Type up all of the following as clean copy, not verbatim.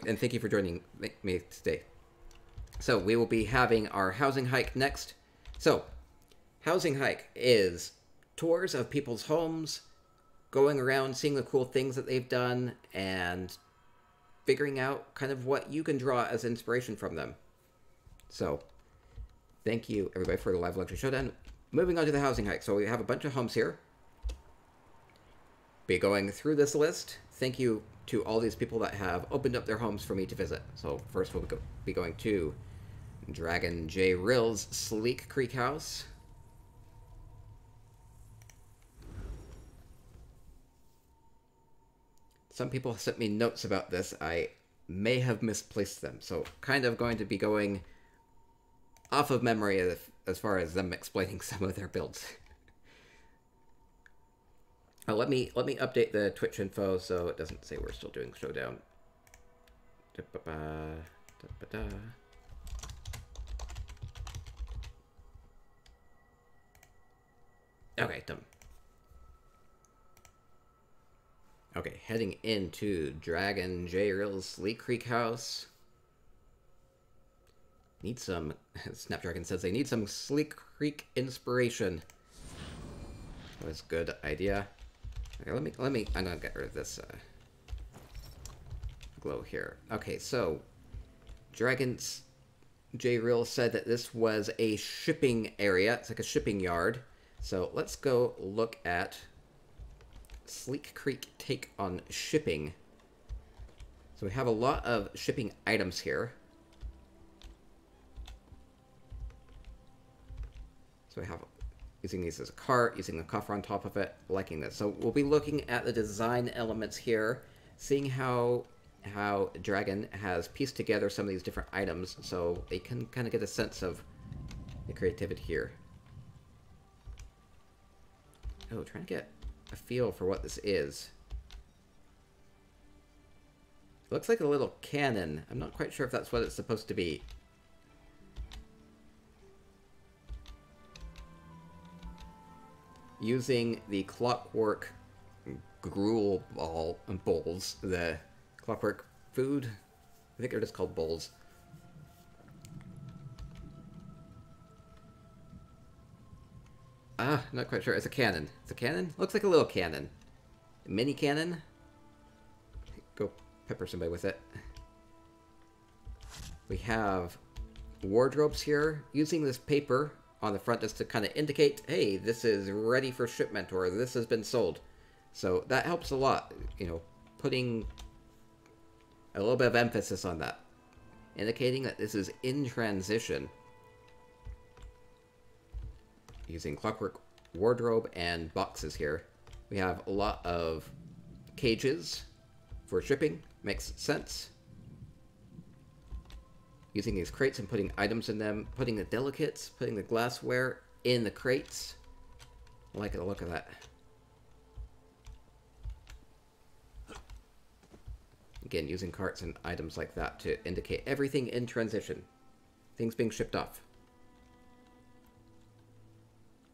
and thank you for joining me today. So we will be having our housing hike next. So, housing hike is tours of people's homes, going around seeing the cool things that they've done, and figuring out kind of what you can draw as inspiration from them. So, thank you everybody for the live luxury showdown. Moving on to the housing hike. So we have a bunch of homes here. Be going through this list. Thank you to all these people that have opened up their homes for me to visit. So first we'll be going to Dragon J. Rill's Sleek Creek House. Some people sent me notes about this. I may have misplaced them. So kind of going to be going off of memory as far as them explaining some of their builds. Let me update the Twitch info so it doesn't say we're still doing showdown. Okay, done. Okay, heading into Dragon J. Rill's Sleek Creek House. Need some, Snapdragon says they need some Sleek Creek inspiration. That was a good idea. Okay, let me, I'm gonna get rid of this glow here. Okay, so Dragon's J. Rill said that this was a shipping area. It's like a shipping yard. So let's go look at Sleek Creek take on shipping. So we have a lot of shipping items here. So we have using these as a cart, using a coffer on top of it, liking this. So we'll be looking at the design elements here, seeing how Dragon has pieced together some of these different items so they can kind of get a sense of the creativity here. Oh, trying to get a feel for what this is. It looks like a little cannon. I'm not quite sure if that's what it's supposed to be. Using the clockwork gruel bowls, the clockwork food, I think they're just called bowls. Not quite sure. It's a cannon. It's a cannon? Looks like a little cannon. A mini cannon? Go pepper somebody with it. We have wardrobes here. Using this paper on the front just to kind of indicate, hey, this is ready for shipment, or this has been sold. So that helps a lot, you know, putting a little bit of emphasis on that. Indicating that this is in transition. Using clockwork wardrobe and boxes here. We have a lot of cages for shipping. Makes sense. Using these crates and putting items in them. Putting the delicates, putting the glassware in the crates. I like the look of that. Again, using carts and items like that to indicate everything in transition. Things being shipped off.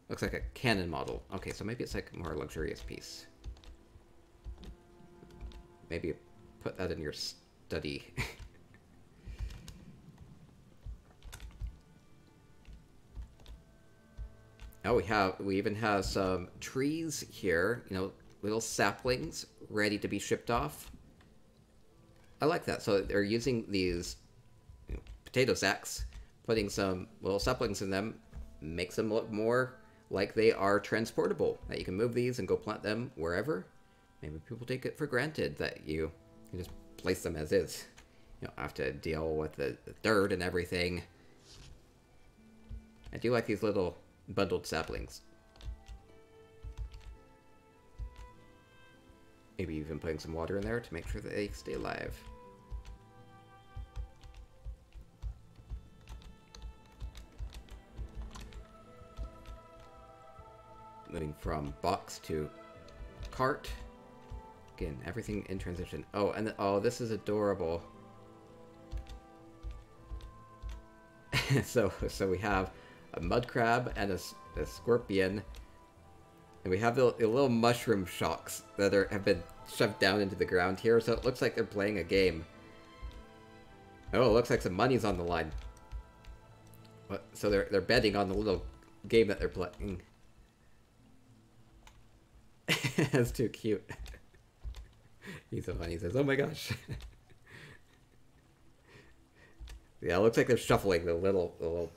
Looks like a cannon model. Okay, so maybe it's like a more luxurious piece. Maybe put that in your study. Oh, we even have some trees here, you know, little saplings ready to be shipped off. I like that. So they're using these, you know, potato sacks, putting some little saplings in them, makes them look more like they are transportable, that you can move these and go plant them wherever. Maybe people take it for granted that you can just place them as is. You don't have to deal with the dirt and everything. I do like these little bundled saplings. Maybe even putting some water in there to make sure that they stay alive. Moving from box to cart. Again, everything in transition. Oh, and oh, this is adorable. So we have a mud crab and a scorpion, and we have the little mushroom shocks that have been shoved down into the ground here. So it looks like they're playing a game. Oh, it looks like some money's on the line. What? So they're betting on the little game that they're playing. That's too cute. He's so funny. He says, "Oh my gosh." Yeah, it looks like they're shuffling the little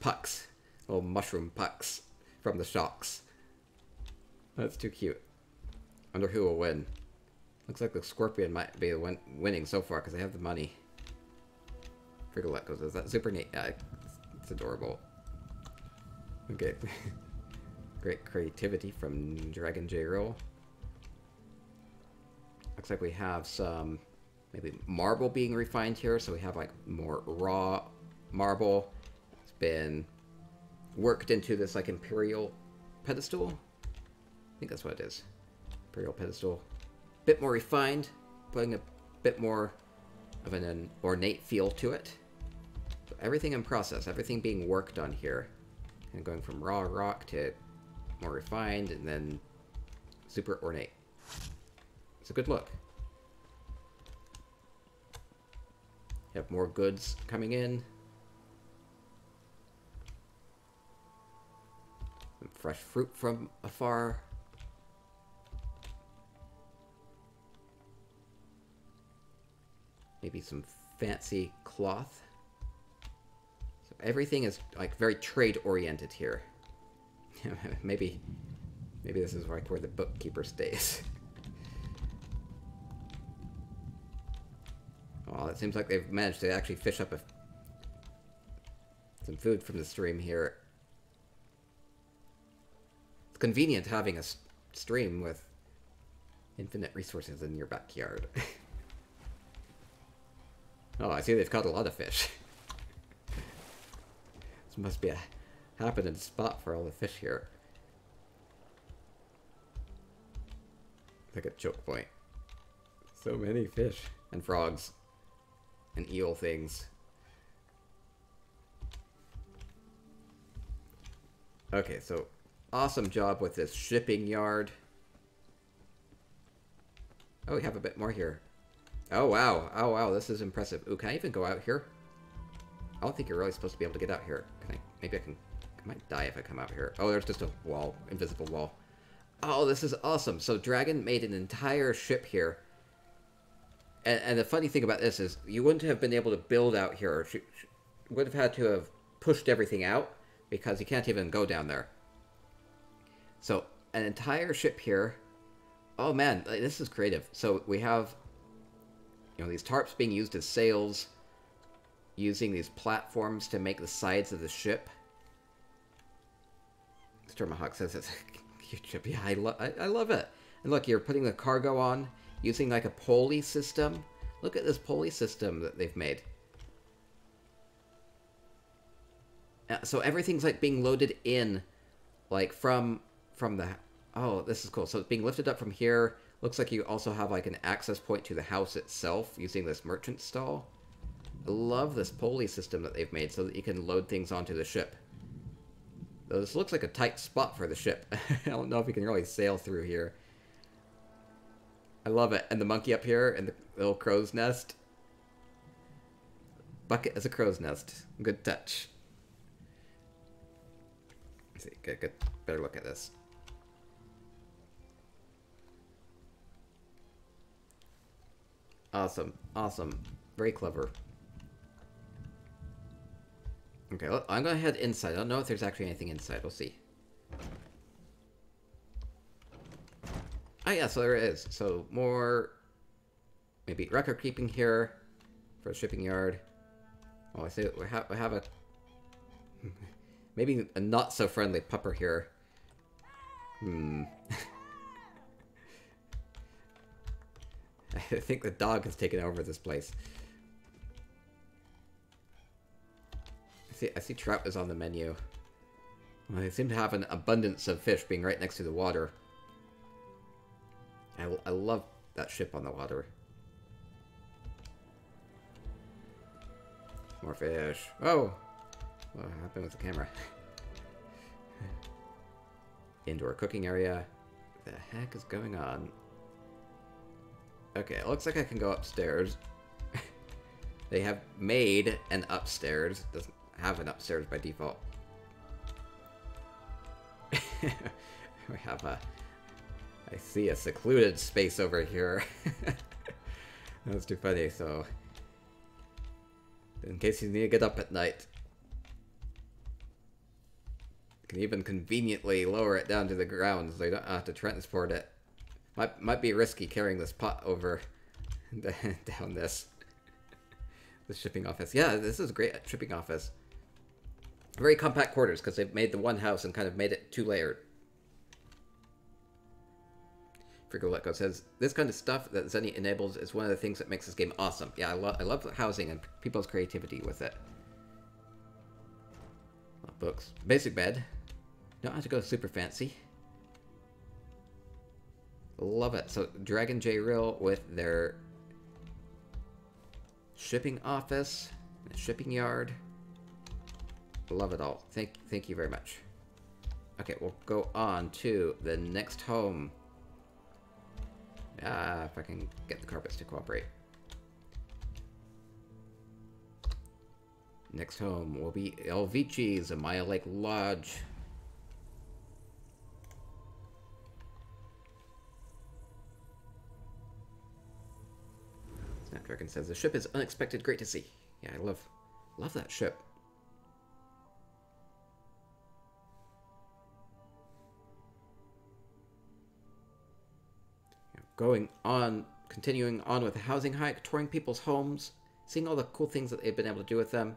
pucks, little mushroom pucks from the shocks. That's too cute. Wonder who will win. Looks like the scorpion might be winning so far because they have the money. Frigolette goes, is that super neat? Yeah, it's adorable. Okay. Great creativity from Dragon J Roll. Looks like we have some maybe marble being refined here, so we have like more raw marble. It's been worked into this like imperial pedestal. I think that's what it is. Imperial pedestal. Bit more refined, putting a bit more of an ornate feel to it. So everything in process, everything being worked on here. And going from raw rock to more refined and then super ornate. It's a good look. You have more goods coming in. Some fresh fruit from afar. Maybe some fancy cloth. So everything is like very trade oriented here. maybe this is like where the bookkeeper stays. Oh, it seems like they've managed to actually fish up some food from the stream here. It's convenient having a stream with infinite resources in your backyard. Oh, I see they've caught a lot of fish. This must be a happening spot for all the fish here. Like a choke point. So many fish. And frogs. And eel things. Okay, so awesome job with this shipping yard. Oh, we have a bit more here. Oh, wow. Oh, wow. This is impressive. Ooh, can I even go out here? I don't think you're really supposed to be able to get out here. Can I? Maybe I can... I might die if I come out here. Oh, there's just a wall. Invisible wall. Oh, this is awesome. So Dragon made an entire ship here. And the funny thing about this is you wouldn't have been able to build out here. She would have had to have pushed everything out because you can't even go down there. So an entire ship here. Oh, man. This is creative. So we have... You know, these tarps being used as sails, using these platforms to make the sides of the ship. Stormahawk says it's a cute ship. Yeah, I love it. And look, you're putting the cargo on, using like a pulley system. Look at this pulley system that they've made. So everything's like being loaded in, like from the... Oh, this is cool. So it's being lifted up from here. Looks like you also have like an access point to the house itself using this merchant stall. I love this pulley system that they've made so that you can load things onto the ship. Though this looks like a tight spot for the ship. I don't know if you can really sail through here. I love it. And the monkey up here and the little crow's nest. Bucket as a crow's nest. Good touch. Let's see, get better look at this. Awesome. Awesome. Very clever. Okay, I'm going to head inside. I don't know if there's actually anything inside. We'll see. Oh, yeah, so there is. So, more... Maybe record keeping here for the shipping yard. Oh, I see we have a... Maybe a not-so-friendly pupper here. I think the dog has taken over this place. I see trout is on the menu. Well, they seem to have an abundance of fish being right next to the water. I love that ship on the water. More fish. Oh! What happened with the camera? Indoor cooking area. What the heck is going on? Okay, it looks like I can go upstairs. They have made an upstairs. Doesn't have an upstairs by default. We have a... I see a secluded space over here. That's too funny, so... in case you need to get up at night. You can even conveniently lower it down to the ground so you don't have to transport it. Might be risky carrying this pot over down this. The shipping office. Yeah, this is a great shipping office. Very compact quarters because they've made the one house and kind of made it two-layered. Frigoleko says, this kind of stuff that Zenny enables is one of the things that makes this game awesome. Yeah, I love the housing and people's creativity with it. Books. Basic bed. Don't have to go super fancy. Love it. So, Dragon J Reel with their shipping office, shipping yard. Love it all. Thank you very much. Okay, we'll go on to the next home. If I can get the carpets to cooperate. Next home will be Elvici's Amaya Lake Lodge. Snapdragon says the ship is unexpected, great to see. Yeah, I love that ship. Going on, continuing on with the housing hike, touring people's homes, seeing all the cool things that they've been able to do with them.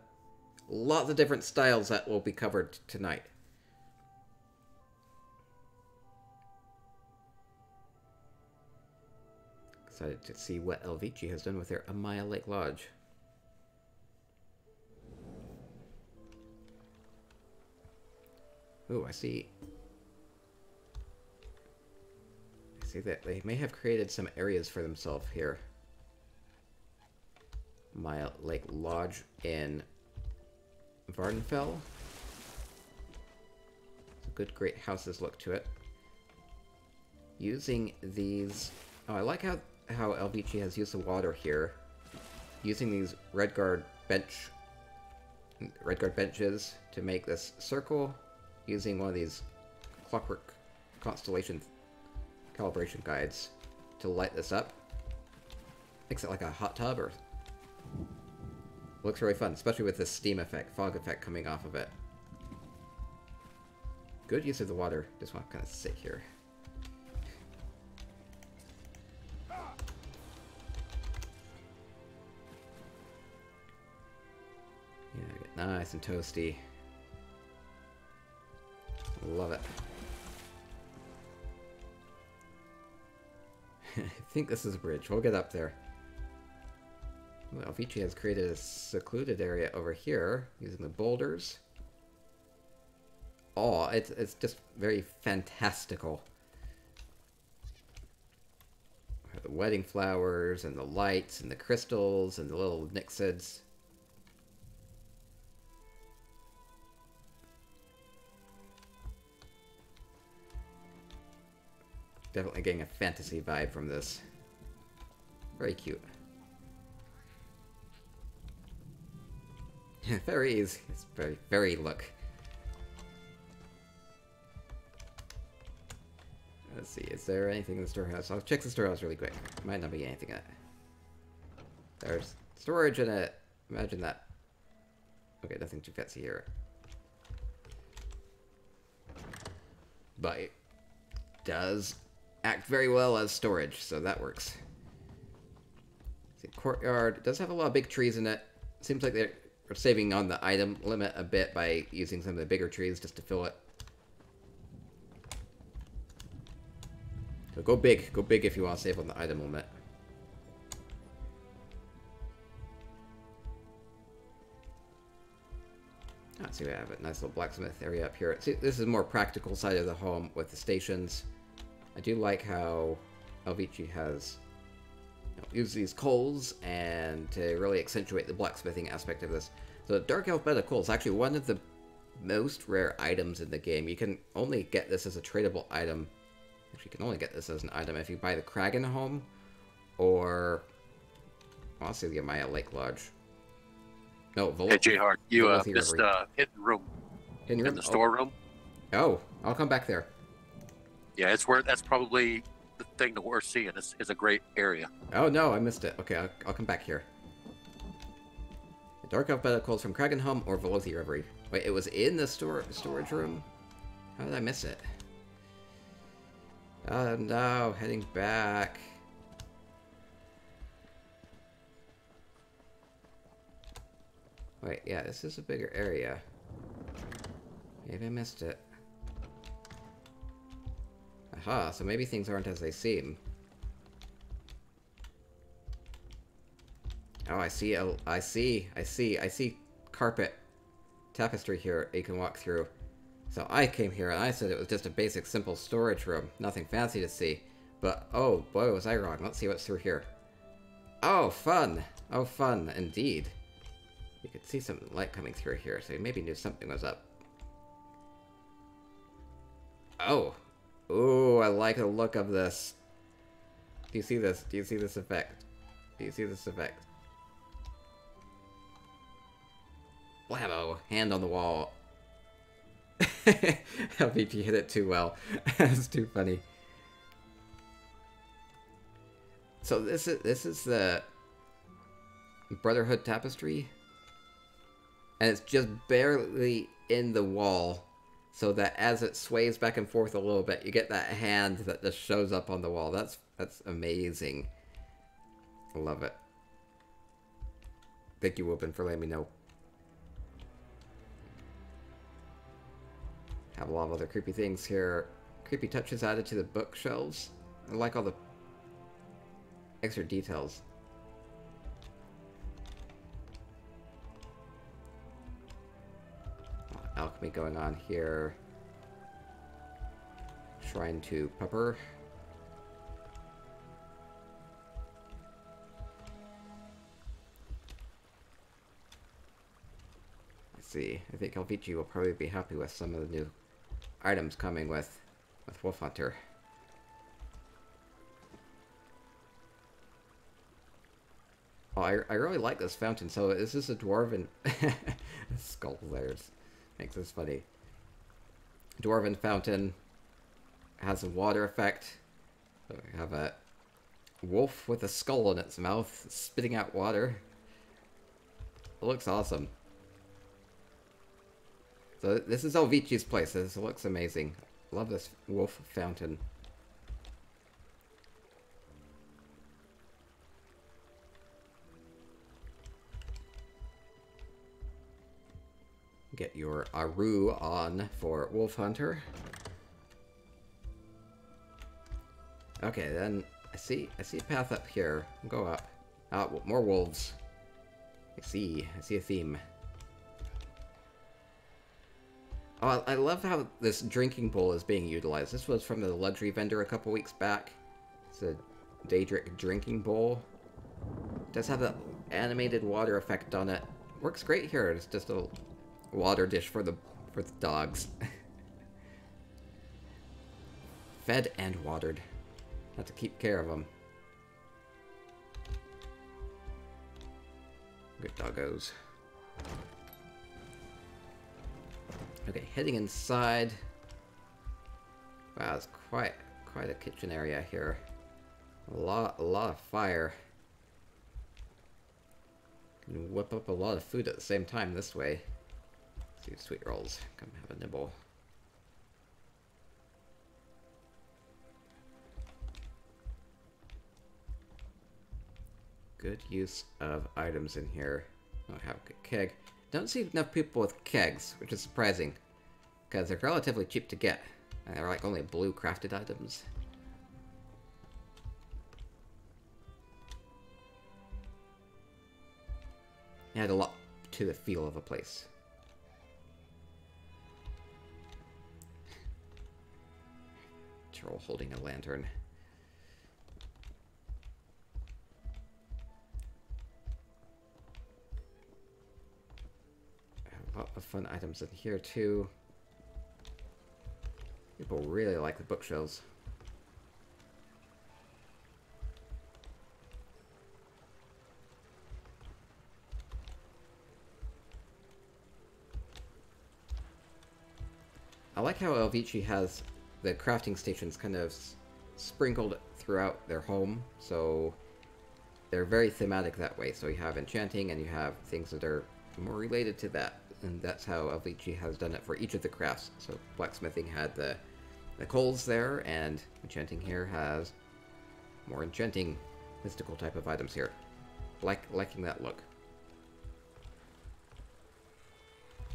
Lots of different styles that will be covered tonight. Excited to see what Elvici has done with their Amaya Lake Lodge. Ooh, I see that they may have created some areas for themselves here. Amaya Lake Lodge in Vardenfell. Good, great houses look to it. Using these... Oh, I like how Elvici has used the water here. Using these Redguard benches to make this circle. Using one of these clockwork constellation calibration guides to light this up. Makes it like a hot tub, or looks really fun, especially with this steam effect, fog effect coming off of it. Good use of the water. Just want to kind of sit here. Yeah, get nice and toasty. Love it. I think this is a bridge. We'll get up there. Well, Elvici has created a secluded area over here using the boulders. Oh, it's just very fantastical. The wedding flowers and the lights and the crystals and the little nixeds. Definitely getting a fantasy vibe from this. Very cute. Fairies. It's very, very look. Let's see, is there anything in the storehouse? I'll check the storehouse really quick. Might not be anything in it. There's storage in it. Imagine that. Okay, nothing too fancy here. But it does act very well as storage, so that works. See, courtyard. It does have a lot of big trees in it. Seems like they're saving on the item limit a bit by using some of the bigger trees just to fill it. So go big if you want to save on the item limit. Let's see, we have a nice little blacksmith area up here. See, this is a more practical side of the home with the stations. I do like how Elvici has used these coals and to really accentuate the blacksmithing aspect of this. So Dark Elf Bed of Coal is actually one of the most rare items in the game. You can only get this as a tradable item. Actually, you can only get this as an item if you buy the Kragan home or also the Amaya Lake Lodge. No, Hey, Jayhard, you Velocity missed Reverie. hidden room Hidden in room? the Oh. storeroom. Oh, I'll come back there. Yeah, it's where that's probably the thing that we're seeing. Is a great area. Oh no, I missed it. Okay, I'll come back here. Dark alphabetical from Kragenholm or Velocity Reverie. Wait, it was in the storage room? How did I miss it? Oh no, heading back. Wait, yeah, this is a bigger area. Maybe I missed it. Aha, so maybe things aren't as they seem. Oh, I see carpet tapestry here you can walk through. So I came here and I said it was just a basic simple storage room, nothing fancy to see. But oh boy, was I wrong. Let's see what's through here. Oh, fun! Oh, fun, indeed. You could see some light coming through here, so you maybe knew something was up. Oh! Ooh, I like the look of this. Do you see this? Do you see this effect? Do you see this effect? Blammo! Hand on the wall. LVP hit it too well. That's too funny. So this is the Brotherhood tapestry, and it's just barely in the wall, so that as it sways back and forth a little bit, you get that hand that just shows up on the wall. That's amazing. I love it. Thank you, Reuben, for letting me know. Have a lot of other creepy things here. Creepy touches added to the bookshelves. I like all the extra details. Alchemy going on here. Shrine to Pupper. Let's see. I think LVG will probably be happy with some of the new items coming with Wolf Hunter. Oh, I really like this fountain. So this is a dwarven skull layers. Makes this funny. Dwarven fountain has a water effect. So we have a wolf with a skull in its mouth spitting out water. It looks awesome. So this is Elvici's place. This looks amazing. Love this wolf fountain. Get your Aru on for Wolf Hunter. Okay, then I see a path up here. We'll go up. More wolves. I see a theme. Oh, I love how this drinking bowl is being utilized. This was from the luxury vendor a couple weeks back. It's a Daedric drinking bowl. It does have that animated water effect on it. Works great here. It's just a water dish for the dogs. Fed and watered. Have to keep care of them. Good doggos. Okay, heading inside. Wow, it's quite a kitchen area here. A lot of fire. Can whip up a lot of food at the same time this way. Let's see, sweet rolls. Come have a nibble. Good use of items in here. Don't have a keg. Don't see enough people with kegs, which is surprising, because they're relatively cheap to get. And they're like only blue crafted items. Add a lot to the feel of a place. Troll holding a lantern. A lot of fun items in here too. People really like the bookshelves. like how Elvici has the crafting stations kind of sprinkled throughout their home, so they're very thematic that way. So you have enchanting and you have things that are more related to that, and that's how Elvici has done it for each of the crafts. So blacksmithing had the coals there, and enchanting here has more enchanting mystical type of items here. Liking that look.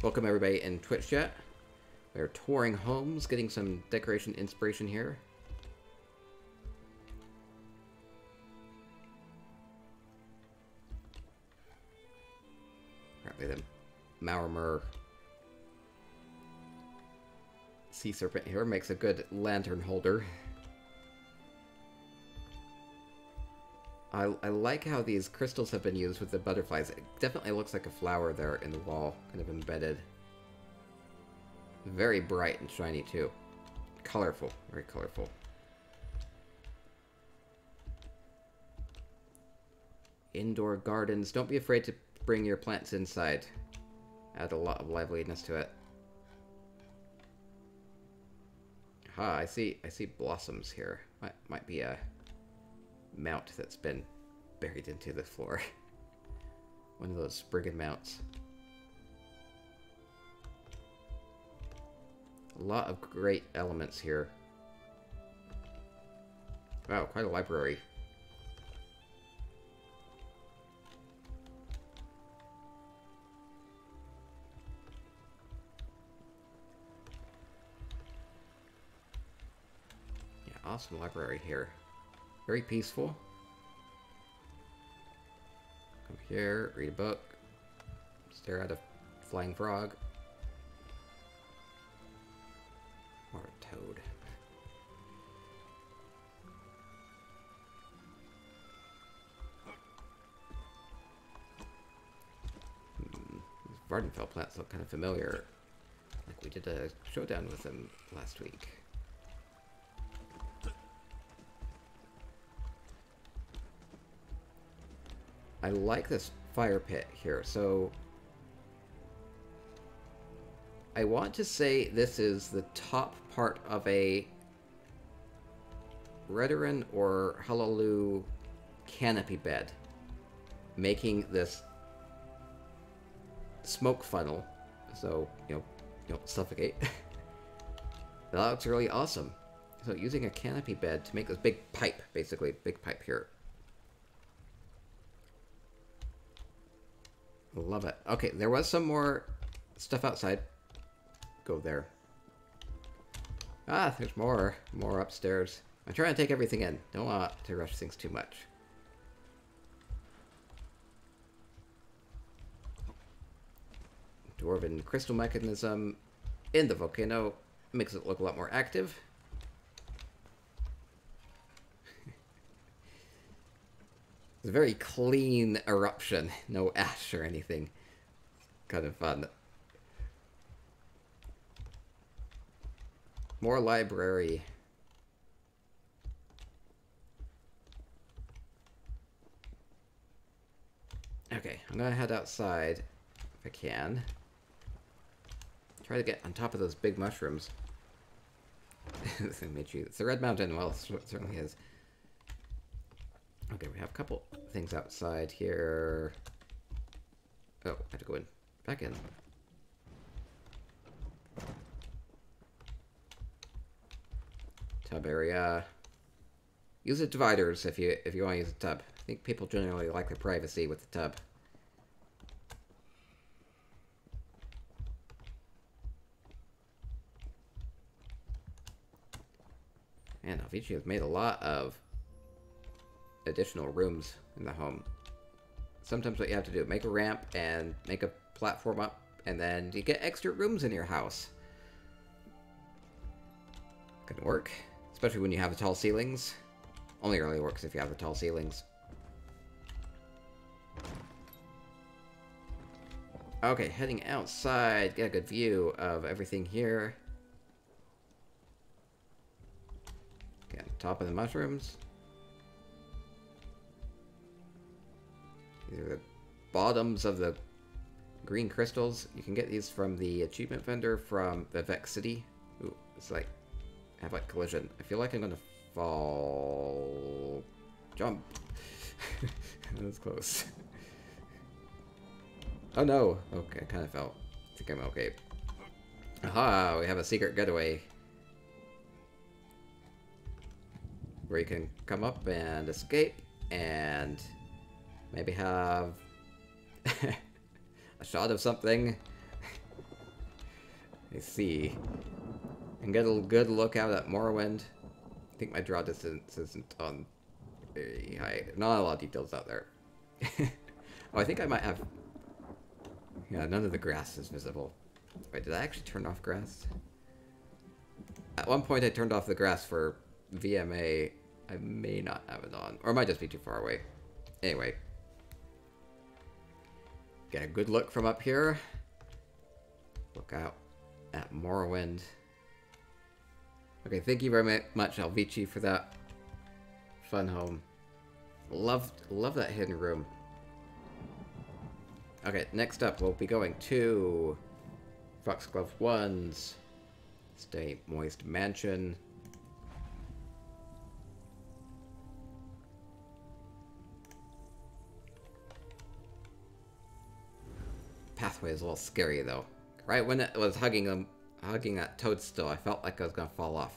Welcome everybody in Twitch chat. We're touring homes, getting some decoration inspiration here. Apparently the Maurmer sea serpent here makes a good lantern holder. I like how these crystals have been used with the butterflies. It definitely looks like a flower there in the wall, kind of embedded. Very bright and shiny too. Colorful, very colorful. Indoor gardens. Don't be afraid to bring your plants inside. Add a lot of liveliness to it. Ah, I see blossoms here. Might be a mount that's been buried into the floor. One of those spriggan mounts. A lot of great elements here. Wow, quite a library. Yeah, awesome library here. Very peaceful. Come here, read a book, stare at a flying frog. Or a toad. These Vardenfell plants look kind of familiar. Like we did a showdown with them last week. I like this fire pit here. So I want to say this is the top part of a Redoran or Halalu canopy bed, making this smoke funnel, so you don't suffocate. That looks really awesome. So using a canopy bed to make this big pipe, basically big pipe here. Love it. Okay, there was some more stuff outside. Go there. Ah, there's more upstairs. I'm trying to take everything in. Don't want to rush things too much. Dwarven crystal mechanism in the volcano makes it look a lot more active. It's a very clean eruption. No ash or anything. Kind of fun. More library. Okay, I'm gonna head outside if I can. Try to get on top of those big mushrooms. It's the Red Mountain. Well, it certainly is. Okay, we have a couple things outside here. Oh, I have to go in. Back in. Tub area. Use the dividers if you want to use a tub. I think people generally like their privacy with the tub. Man, Avicii has made a lot of additional rooms in the home. Sometimes what you have to do, make a ramp and make a platform up, and then you get extra rooms in your house. Can work, especially when you have the tall ceilings. Only really works if you have the tall ceilings. Okay, heading outside, get a good view of everything here. Again, top of the mushrooms. These are the bottoms of the green crystals. You can get these from the achievement vendor from Vivek City. Ooh, It's like, have like collision. I feel like I'm gonna fall. Jump. That was close. Oh no. Okay, I kind of fell. I think I'm okay. Aha, we have a secret getaway. Where you can come up and escape and maybe have a shot of something. Let's see. And get a good look out at Morrowind. I think my draw distance isn't on very high. Not a lot of details out there. Oh, I think I might have... Yeah, none of the grass is visible. Wait, did I actually turn off grass? At one point I turned off the grass for VMA. I may not have it on. Or it might just be too far away. Anyway. Get a good look from up here. Look out at Morrowind. Okay, thank you very much, Alvici, for that fun home. Love that hidden room. Okay, next up, we'll be going to Foxglove 1's Stay Moist Mansion. Pathway is a little scary, though. Right when it was hugging that toadstool, I felt like I was gonna fall off.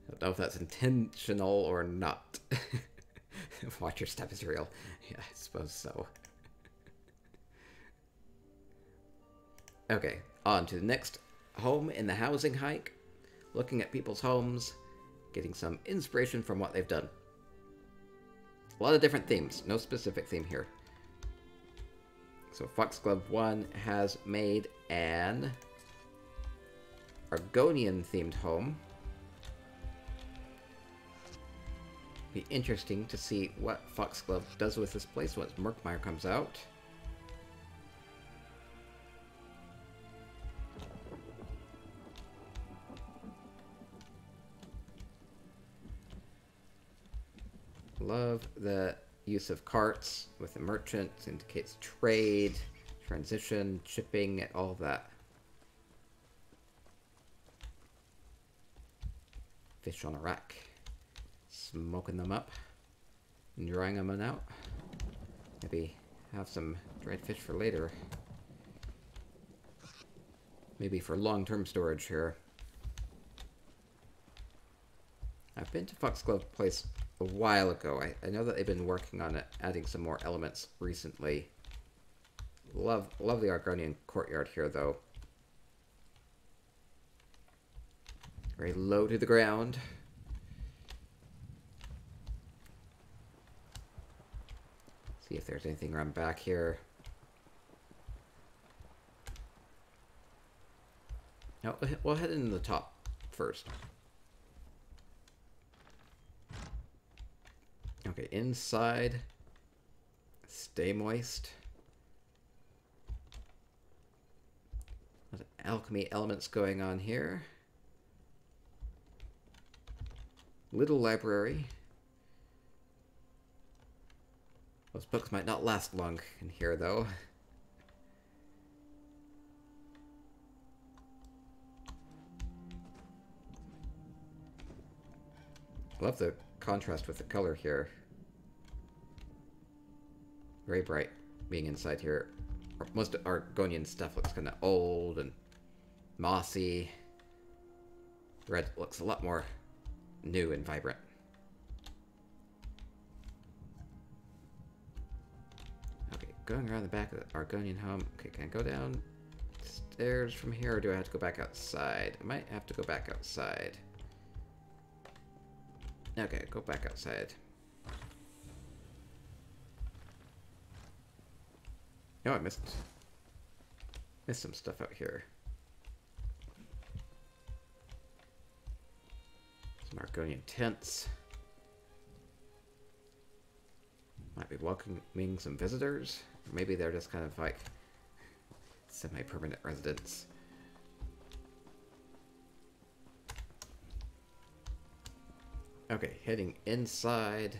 I don't know if that's intentional or not. Watch your step, Israel. Yeah, I suppose so. Okay, on to the next home in the housing hike. Looking at people's homes, getting some inspiration from what they've done. A lot of different themes, no specific theme here. So Foxglove 1 has made an Argonian themed home. Be interesting to see what Foxglove does with this place once Murkmire comes out. Love the use of carts with the merchants, indicates trade, transition, shipping, all of that. Fish on a rack. Smoking them up and drying them out. Maybe have some dried fish for later. Maybe for long-term storage here. I've been to Foxglove Place a while ago. I know that they've been working on it, adding some more elements recently. Love the Argonian courtyard here, though. Very low to the ground. See if there's anything around back here. No, we'll head into the top first. Okay, inside. Stay moist. There's alchemy elements going on here. Little library. Those books might not last long in here, though. Love the contrast with the color here. Very bright being inside here. Most Argonian stuff looks kind of old and mossy. Red looks a lot more new and vibrant. Okay, going around the back of the Argonian home. Okay, can I go down stairs from here, or do I have to go back outside? I might have to go back outside. Okay, go back outside. Oh, I missed some stuff out here. Some Argonian tents. Might be welcoming some visitors. Or maybe they're just kind of like semi-permanent residents. Okay, heading inside.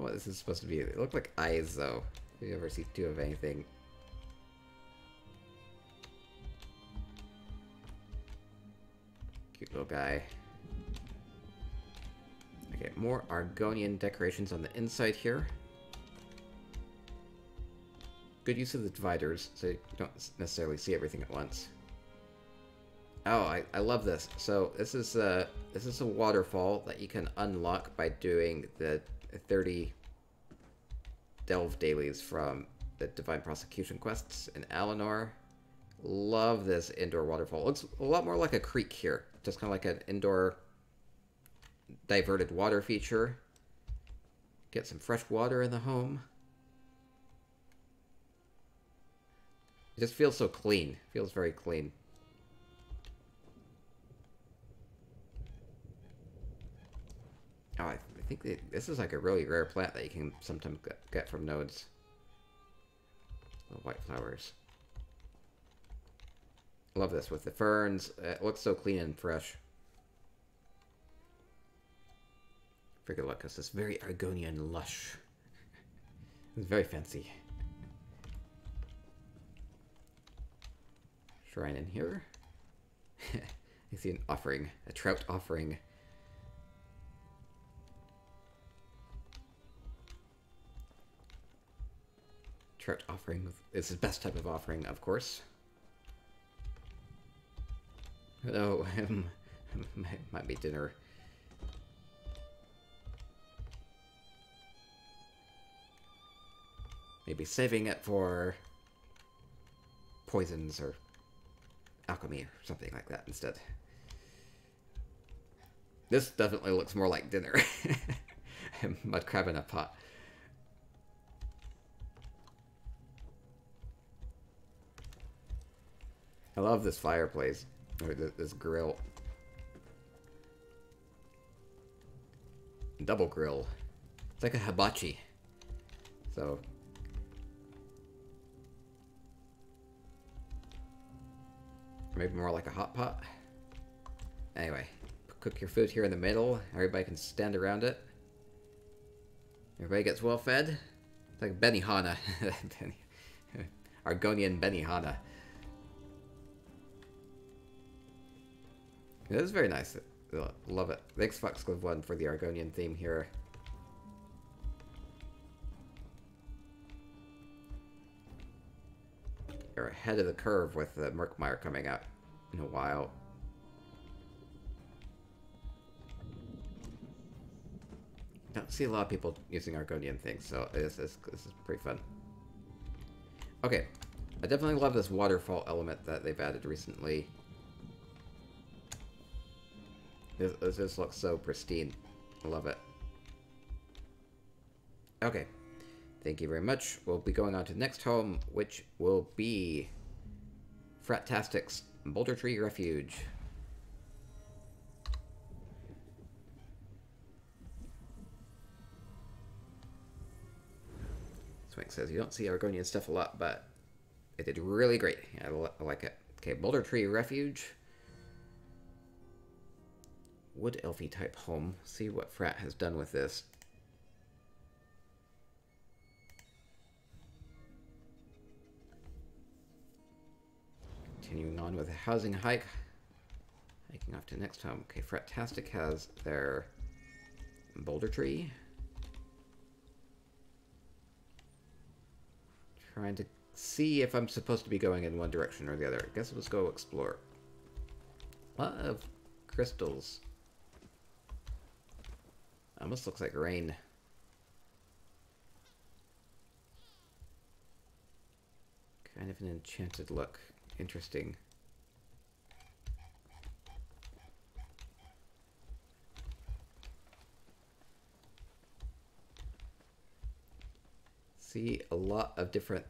what this is supposed to be. They look like eyes, though. If you ever see two of anything. Cute little guy. Okay, more Argonian decorations on the inside here. Good use of the dividers, so you don't necessarily see everything at once. Oh, I love this. So this is a waterfall that you can unlock by doing the 30 delve dailies from the Divine Prosecution quests in Alinor. Love this indoor waterfall. It looks a lot more like a creek here, just kind of like an indoor diverted water feature. Get some fresh water in the home. It just feels so clean. Feels very clean. Oh, I think this is like a really rare plant that you can sometimes get from nodes. Little white flowers. Love this with the ferns. It looks so clean and fresh. Figure look, it's this very Argonian lush. It's very fancy. Shrine in here. You see an offering, a trout offering. Trout offering is the best type of offering, of course. Oh, might be dinner. Maybe saving it for poisons or alchemy or something like that instead. This definitely looks more like dinner. Mud crab in a pot. I love this fireplace, or this grill. Double grill. It's like a hibachi. So, maybe more like a hot pot. Anyway, cook your food here in the middle. Everybody can stand around it. Everybody gets well fed. It's like Benihana. Argonian Benihana. It is very nice. Love it. Thanks Foxglove 1 for the Argonian theme here. You're ahead of the curve with the Murkmire coming out in a while. Don't see a lot of people using Argonian things, so this is pretty fun. Okay, I definitely love this waterfall element that they've added recently. This just looks so pristine. I love it. Okay. Thank you very much. We'll be going on to the next home, which will be Frantastic's Boulder Tree Refuge. Swank says, you don't see Argonian stuff a lot, but it did really great. I like it. Okay, Boulder Tree Refuge. Wood Elfie type home. See what Frat has done with this. Continuing on with a housing hike. Hiking off to the next home. Okay, Frantastic has their Boulder Tree. Trying to see if I'm supposed to be going in one direction or the other. I guess let's go explore. A lot of crystals. Almost looks like rain. Kind of an enchanted look. Interesting. See a lot of different...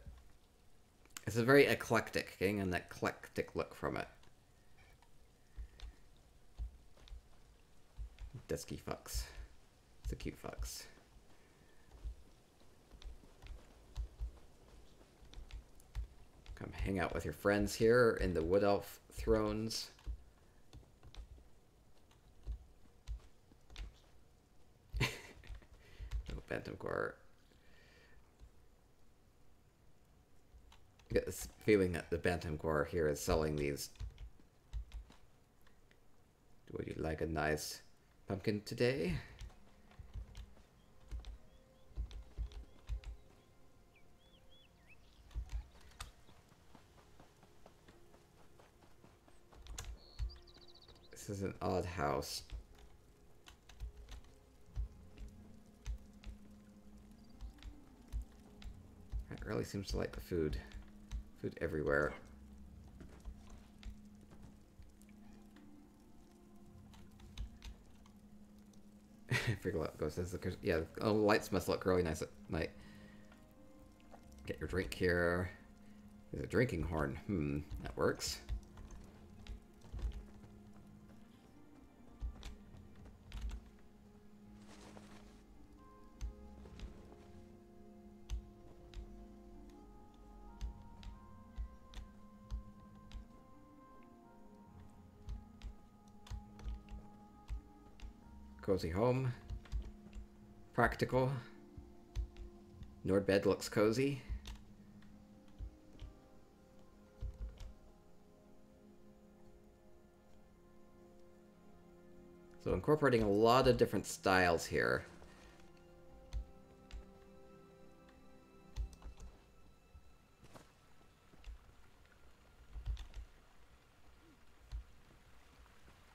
It's a very eclectic, getting an eclectic look from it. Dusky fox. It's a cute fox. Come hang out with your friends here in the Wood Elf thrones. Little Bantam Core. I get this feeling that the Bantam Core here is selling these. Would you like a nice pumpkin today? This is an odd house. It really seems to like the food. Food everywhere. I forget what goes. Yeah, oh, lights must look really nice at night. Get your drink here. There's a drinking horn. That works. Cozy home. Practical. Nord bed looks cozy. So incorporating a lot of different styles here.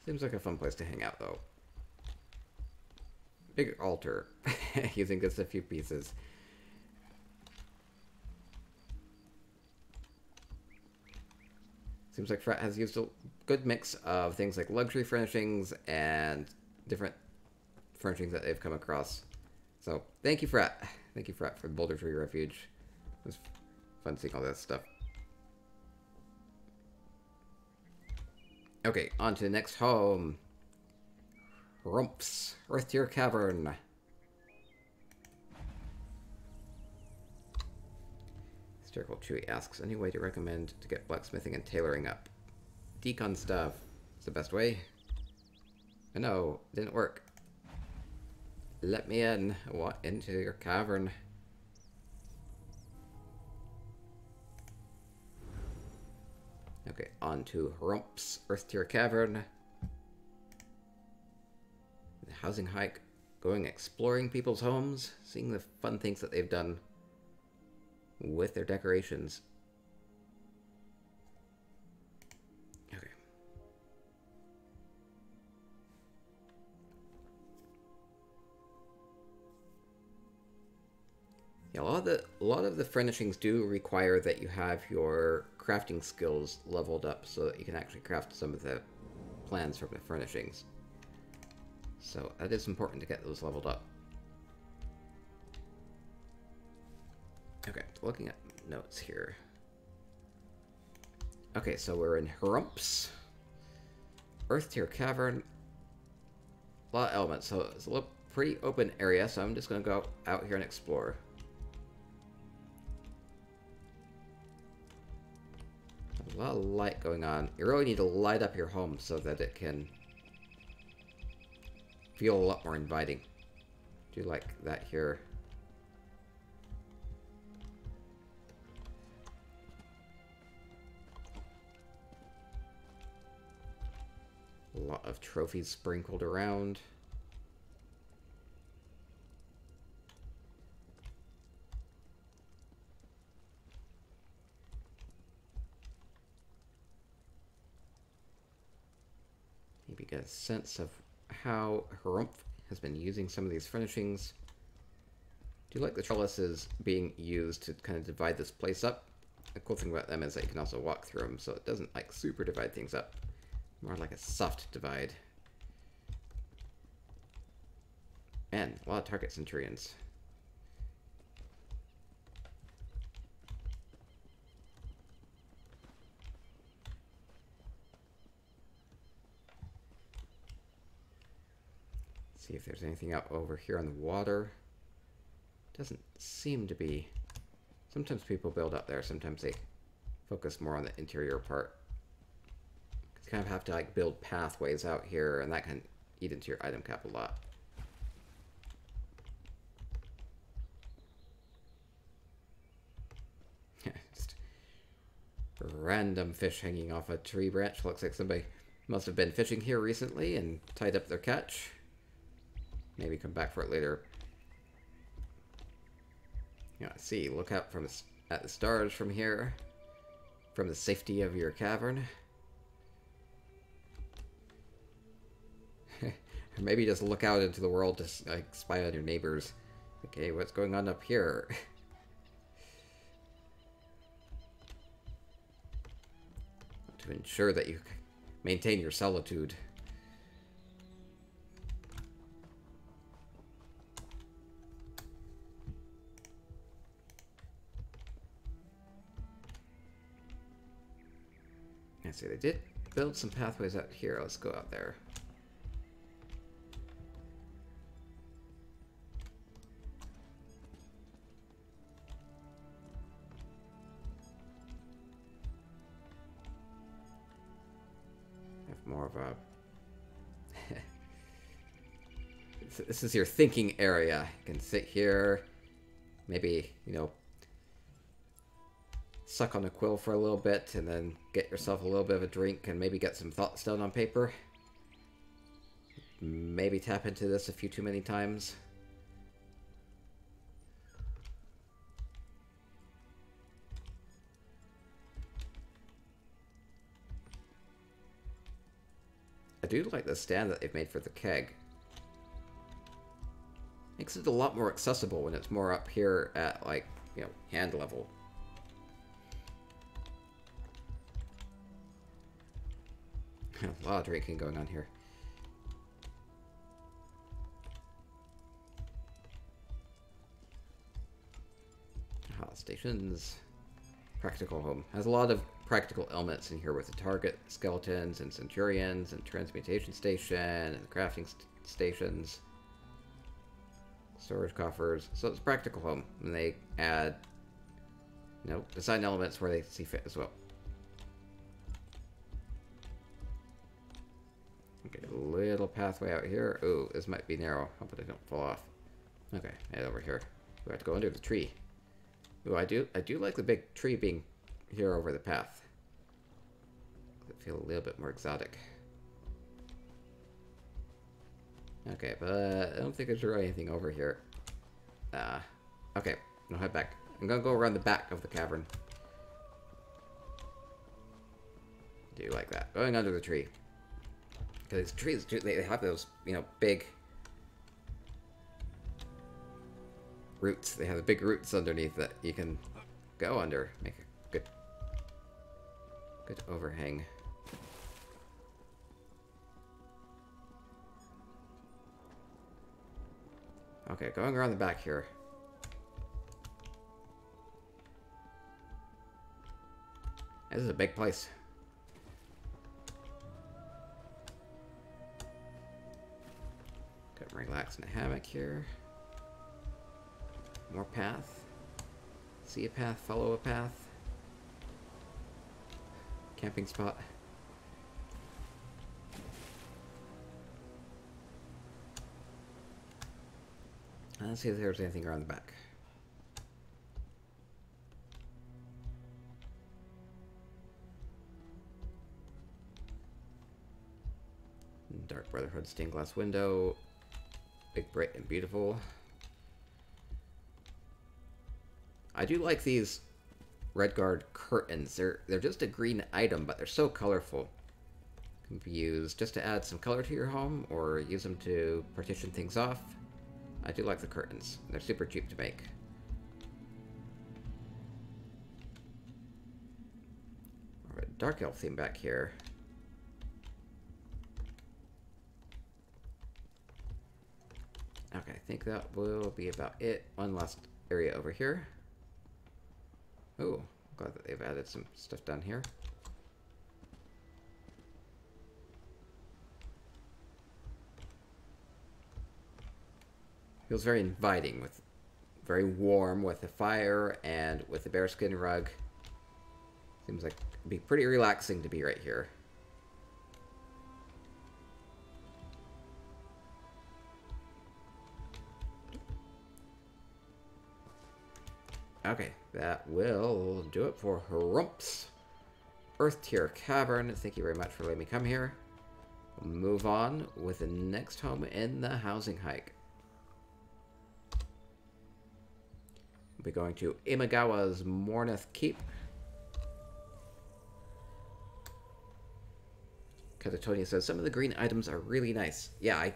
Seems like a fun place to hang out, though. Big altar, using just a few pieces. Seems like Frat has used a good mix of things like luxury furnishings and different furnishings that they've come across. So, thank you, Frat. Thank you, Frat, for the Boulder Tree Refuge. It was fun seeing all that stuff. Okay, on to the next home. Rumps, Earth Tier Cavern. Hysterical Chewy asks, any way to recommend to get blacksmithing and tailoring up? Decon stuff is the best way. I know, didn't work. Let me in. I want into your cavern. Okay, on to Rumps, Earth Tier Cavern. Housing hike, going exploring people's homes, seeing the fun things that they've done with their decorations. Okay. Yeah, a lot of the furnishings do require that you have your crafting skills leveled up so that you can actually craft some of the plans from the furnishings. So that is important to get those leveled up. Okay, looking at notes here. Okay, so we're in Rumps. Earth Tier Cavern. A lot of elements, so it's a little pretty open area, so I'm just going to go out here and explore. There's a lot of light going on. You really need to light up your home so that it can feel a lot more inviting. Do like that here. A lot of trophies sprinkled around. Maybe get a sense of how Harumph has been using some of these furnishings. Do you like the trellises being used to kind of divide this place up? The cool thing about them is that you can also walk through them, so it doesn't like super divide things up. More like a soft divide. And a lot of target centurions. See if there's anything out over here on the water. Doesn't seem to be. Sometimes people build up there, sometimes they focus more on the interior part. You kind of have to like build pathways out here, and that can eat into your item cap a lot. Random fish hanging off a tree branch. Looks like somebody must have been fishing here recently and tied up their catch. Maybe come back for it later. Yeah, see, look out at the stars from here. From the safety of your cavern. Or maybe just look out into the world to like spy on your neighbors. Okay, what's going on up here? To ensure that you maintain your solitude. I see they did build some pathways out here. Let's go out there. Have more of a... This is your thinking area. You can sit here, maybe, you know, suck on a quill for a little bit, and then get yourself a little bit of a drink, and maybe get some thoughts down on paper. Maybe tap into this a few too many times. I do like the stand that they've made for the keg. Makes it a lot more accessible when it's more up here at, like, you know, hand level. A lot of drinking going on here. Stations. Practical home. Has a lot of practical elements in here with the target skeletons and centurions and transmutation station and the crafting stations. Storage coffers. So it's a practical home. And they add, you know, design elements where they see fit as well. Okay, a little pathway out here. Ooh, this might be narrow. Hope I don't fall off. Okay, head over here. We have to go under the tree. Ooh, I do like the big tree being here over the path. I feel a little bit more exotic. Okay, but I don't think there's really anything over here. Okay, I'll head back. I'm gonna go around the back of the cavern. Do you like that? Going under the tree. Because these trees, they have those, you know, big roots. They have the big roots underneath that you can go under. Make a good overhang. Okay, going around the back here. This is a big place. Can relax in a hammock here. More path. See a path, follow a path. Camping spot. Let's see if there's anything around the back. Dark Brotherhood stained glass window. Big, bright, and beautiful. I do like these Redguard curtains. They're just a green item, but they're so colorful. Can be used just to add some color to your home, or use them to partition things off. I do like the curtains. They're super cheap to make. All right, dark elf theme back here. Okay, I think that will be about it. One last area over here. Oh, glad that they've added some stuff down here. Feels very inviting, with very warm with the fire and with the bearskin rug. Seems like it'd be pretty relaxing to be right here. Okay, that will do it for Harumps. Earth Tier Cavern. Thank you very much for letting me come here. We'll move on with the next home in the housing hike. We'll be going to Imagawa's Morneth Keep. Catatonia says, some of the green items are really nice. Yeah,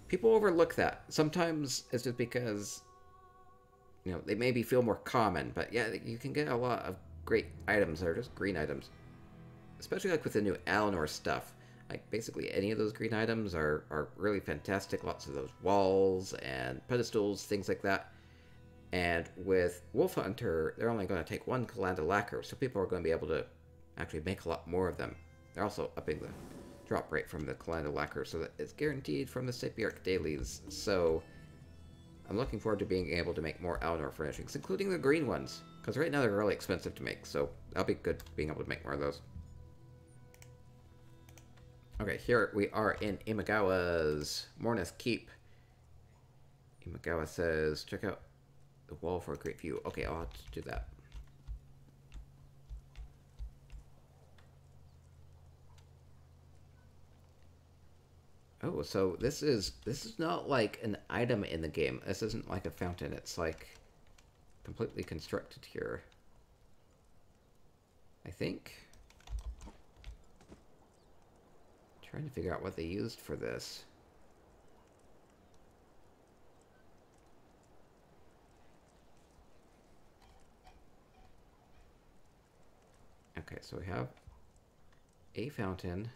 people overlook that. Sometimes it's just because, you know, they maybe feel more common. But yeah, you can get a lot of great items that are just green items. Especially like with the new Alinor stuff. Like basically any of those green items are really fantastic. Lots of those walls and pedestals, things like that. And with Wolf Hunter, they're only going to take one Calanda lacquer. So people are going to be able to actually make a lot more of them. They're also upping the drop rate from the Calanda lacquer so that it's guaranteed from the Sapiarch dailies. So I'm looking forward to being able to make more Alinor furnishings, including the green ones. Because right now they're really expensive to make, so that'll be good being able to make more of those. Okay, here we are in Imagawa's Morneth Keep. Imagawa says, check out the wall for a great view. Okay, I'll have to do that. Oh, so this is not like an item in the game. This isn't like a fountain. It's like completely constructed here. I think. Trying to figure out what they used for this. Okay, so we have a fountain.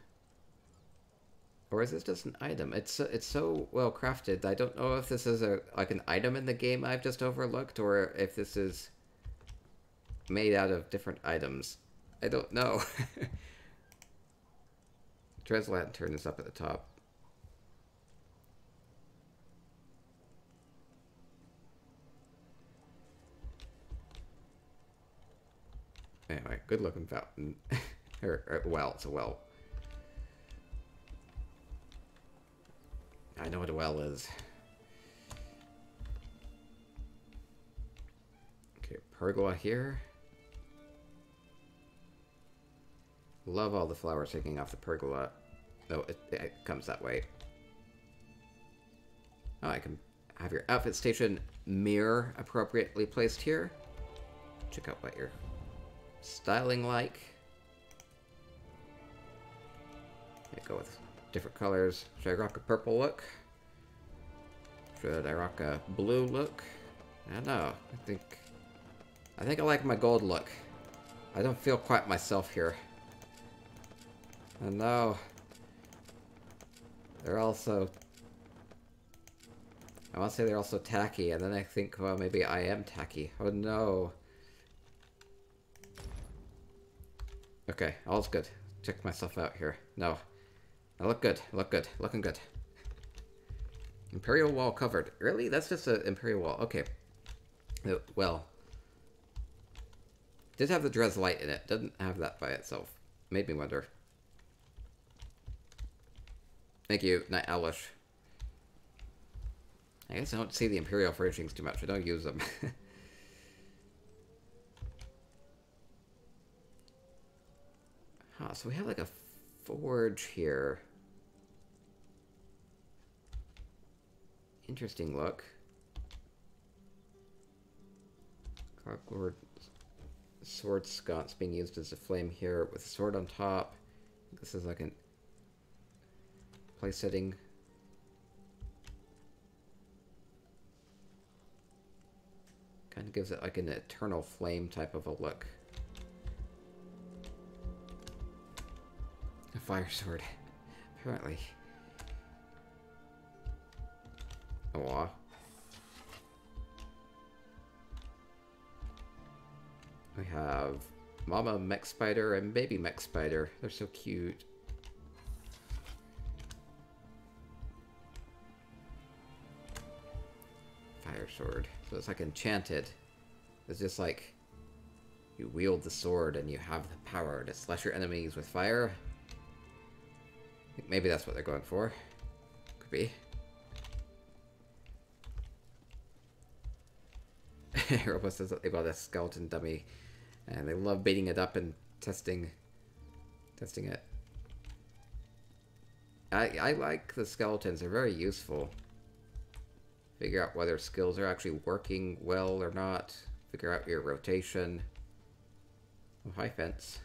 Or is this just an item? It's so well crafted. I don't know if this is like an item in the game I've just overlooked, or if this is made out of different items. I don't know. Dres Lantern is up at the top. Anyway, good looking fountain. or well, it's a well. I know what a well is. Okay, pergola here. Love all the flowers taking off the pergola. Oh, it comes that way. Oh, I can have your outfit station mirror appropriately placed here. Check out what you're styling like. Okay, go with different colors. Should I rock a purple look? Should I rock a blue look? I don't know. I think I like my gold look. I don't feel quite myself here. Oh no. They're also... I want to say they're also tacky, and then I think, well, maybe I am tacky. Oh no. Okay, all's good. Check myself out here. No. I look good. Look good. Looking good. Imperial wall covered. Really? That's just an Imperial wall. Okay. Well. Did have the Dres light in it. Doesn't have that by itself. Made me wonder. Thank you, Night Owlish. I guess I don't see the Imperial furnishings too much. I don't use them. Huh, so we have like a forge here. Interesting look. Clockwork sword sconce being used as a flame here with a sword on top. This is like a place setting. Kind of gives it like an eternal flame type of a look. A fire sword, apparently. Aww. We have Mama Mech Spider and Baby Mech Spider. They're so cute. Fire sword. So it's like enchanted. It's just like you wield the sword and you have the power to slash your enemies with fire. I think maybe that's what they're going for. Could be. Robo says that they bought a skeleton dummy and they love beating it up and testing Testing it. I like the skeletons. They're very useful. Figure out whether skills are actually working well or not. Figure out your rotation. Oh, hi, fence.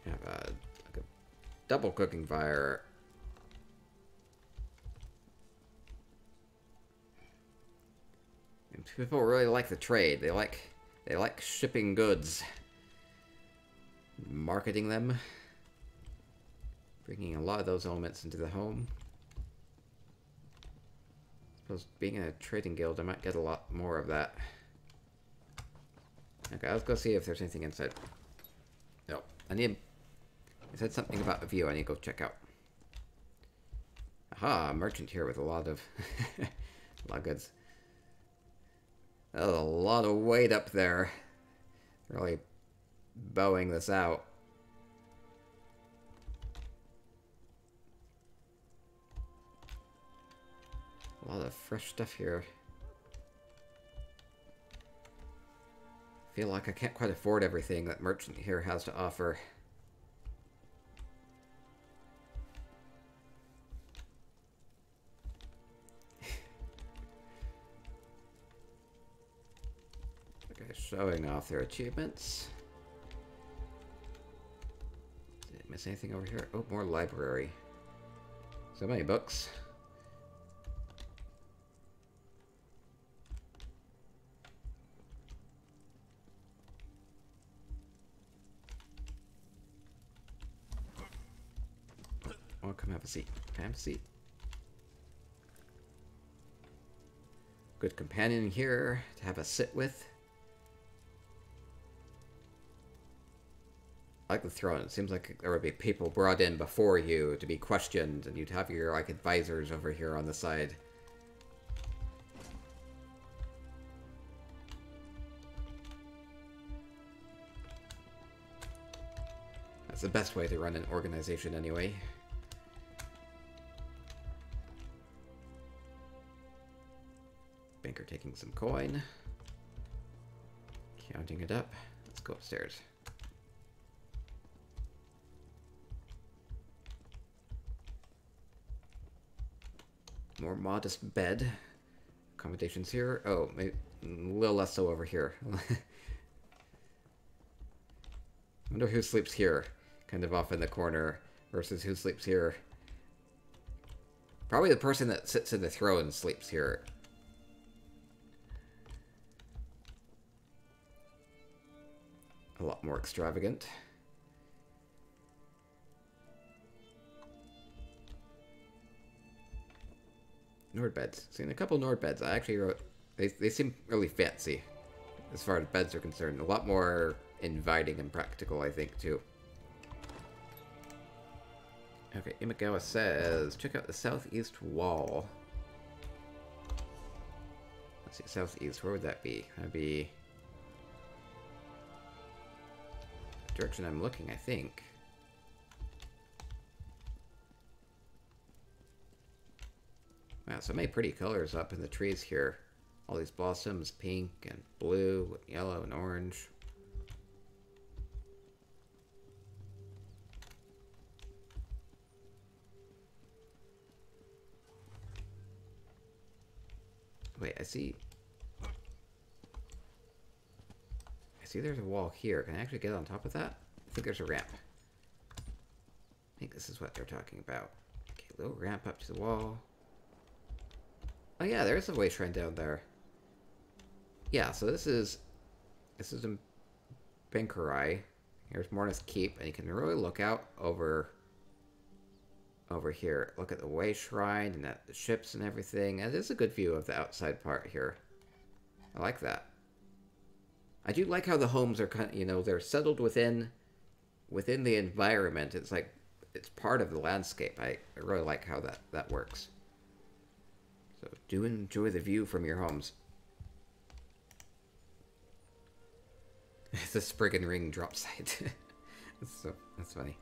Have like a double cooking fire. And people really like the trade. They like shipping goods. Marketing them. Bringing a lot of those elements into the home. I suppose being in a trading guild, I might get a lot more of that. Okay, let's go see if there's anything inside. No, I said something about a view I need to go check out. Aha, a merchant here with a lot of, a lot of goods. That's a lot of weight up there. Really bowing this out. A lot of fresh stuff here. I feel like I can't quite afford everything that merchant here has to offer. Okay, showing off their achievements. Did I miss anything over here? Oh, more library. So many books. Oh, come have a seat. Come have a seat. Good companion here to have a sit with. I like the throne. It seems like there would be people brought in before you to be questioned, and you'd have your like advisors over here on the side. That's the best way to run an organization anyway. Banker taking some coin. Counting it up. Let's go upstairs. More modest bed. Accommodations here. Oh, maybe a little less so over here. Wonder who sleeps here. Kind of off in the corner. Versus who sleeps here. Probably the person that sits in the throne sleeps here. A lot more extravagant. Nord beds. Seen a couple Nord beds. I actually wrote... They seem really fancy as far as beds are concerned. A lot more inviting and practical, I think, too. Okay, Imagawa says, check out the southeast wall. Let's see, southeast. Where would that be? That'd be... direction I'm looking, I think. Wow, so many pretty colors up in the trees here. All these blossoms, pink and blue, yellow and orange. Wait, I see there's a wall here. Can I actually get on top of that? I think there's a ramp. I think this is what they're talking about. Okay, little ramp up to the wall. Oh yeah, there's a way shrine down there. Yeah, so this is in Benkarai. Here's Morneth Keep, and you can really look out over here. Look at the way shrine and at the ships and everything. And it is a good view of the outside part here. I like that. I do like how the homes are kind of, you know, they're settled within the environment. It's like it's part of the landscape. I really like how that works. So do enjoy the view from your homes. The Spriggan Ring drop site. That's funny.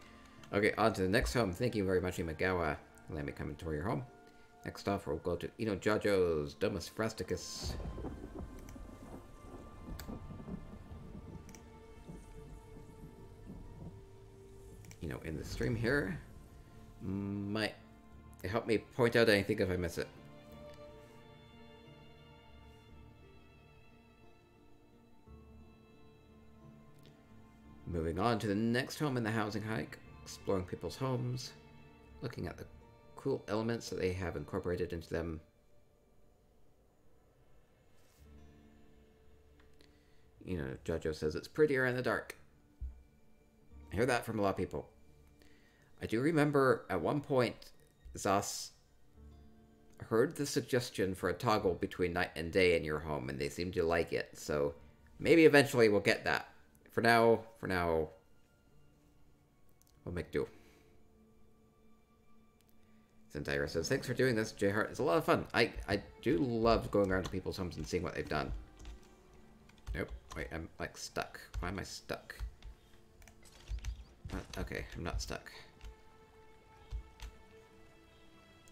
Okay, on to the next home. Thank you very much, Imagawa. Let me come and tour your home. Next off, we'll go to Jojo's domesticus. In the stream here, might help me point out anything if I miss it. Moving on to the next home in the housing hike, exploring people's homes, looking at the cool elements that they have incorporated into them. Jojo says it's prettier in the dark. I hear that from a lot of people. I do remember at one point, Zos heard the suggestion for a toggle between night and day in your home, and they seem to like it. So maybe eventually we'll get that. For now, we'll make do. Sentira says, thanks for doing this, J-Heart. It's a lot of fun. I do love going around to people's homes and seeing what they've done. Nope. Wait, I'm like stuck. Why am I stuck? Okay, I'm not stuck.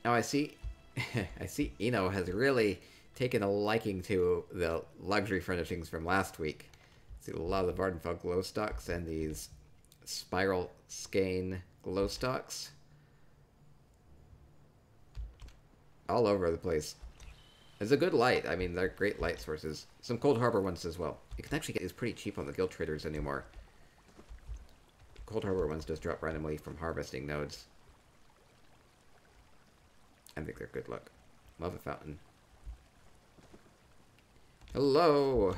Now I see I see Eno has really taken a liking to the luxury furnishings from last week. See a lot of the Vardenfell glow stalks and these spiral skein glow stalks. All over the place. It's a good light. I mean, they're great light sources. Some Coldharbour ones as well. You can actually get these pretty cheap on the guild traders anymore. Coldharbour ones just drop randomly from harvesting nodes. I think they're good luck. Love a fountain. Hello!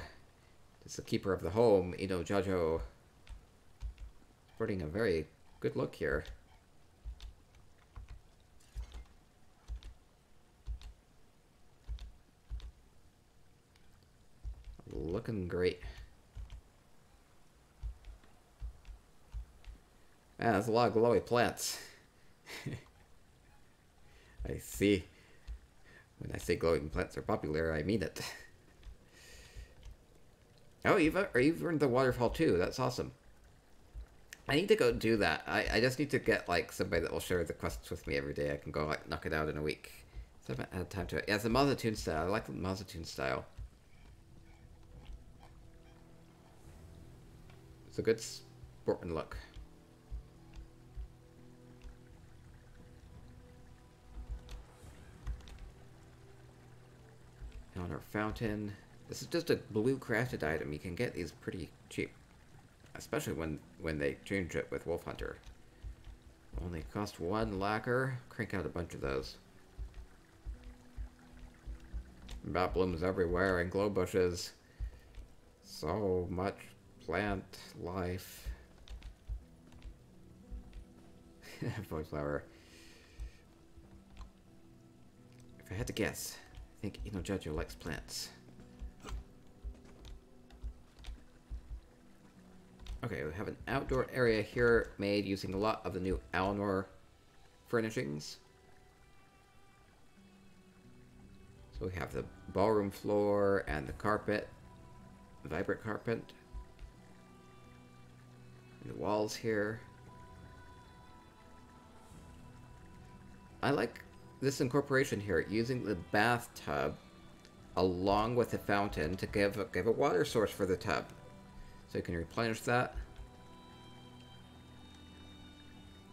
It's the keeper of the home, Jojo. Sporting a very good look here. Looking great. Man, that's a lot of glowy plants. I see. When I say glowing plants are popular, I mean it. Oh, you've earned the waterfall too. That's awesome. I need to go do that. I just need to get like somebody that will share the quests with me every day. I can go like knock it out in a week. So I haven't had time to it. Yeah, it's a Mazatoon style. I like the Mazatoon style. It's a good sporting look. On our fountain. This is just a blue crafted item. You can get these pretty cheap. Especially when they change it with Wolf Hunter. Only cost 1 lacquer. Crank out a bunch of those. Bat blooms everywhere and glow bushes. So much plant life. Void flower. If I had to guess, I think Jojo likes plants. Okay, we have an outdoor area here made using a lot of the new Alinor furnishings. So we have the ballroom floor and the carpet, the vibrant carpet. And the walls here. I like this incorporation here, using the bathtub along with the fountain to give a water source for the tub. So you can replenish that.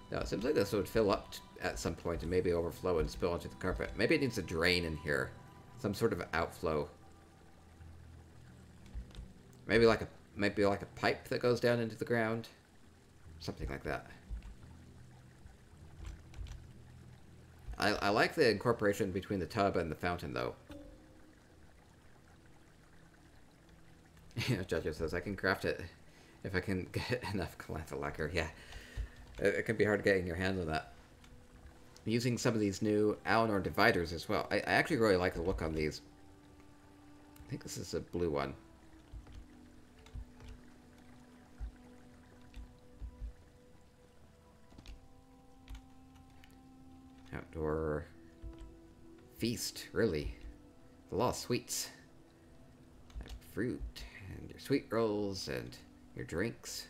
Now, it seems like this would fill up at some point and maybe overflow and spill onto the carpet. Maybe it needs a drain in here. Some sort of outflow. Maybe like a pipe that goes down into the ground. Something like that. I like the incorporation between the tub and the fountain, though. Jojo says, I can craft it if I can get enough calantha lacquer. Yeah, it can be hard getting your hands on that. Using some of these new Alinor dividers as well. I actually really like the look on these. I think this is a blue one. Outdoor feast, really. A lot of sweets. Fruit, and your sweet rolls, and your drinks.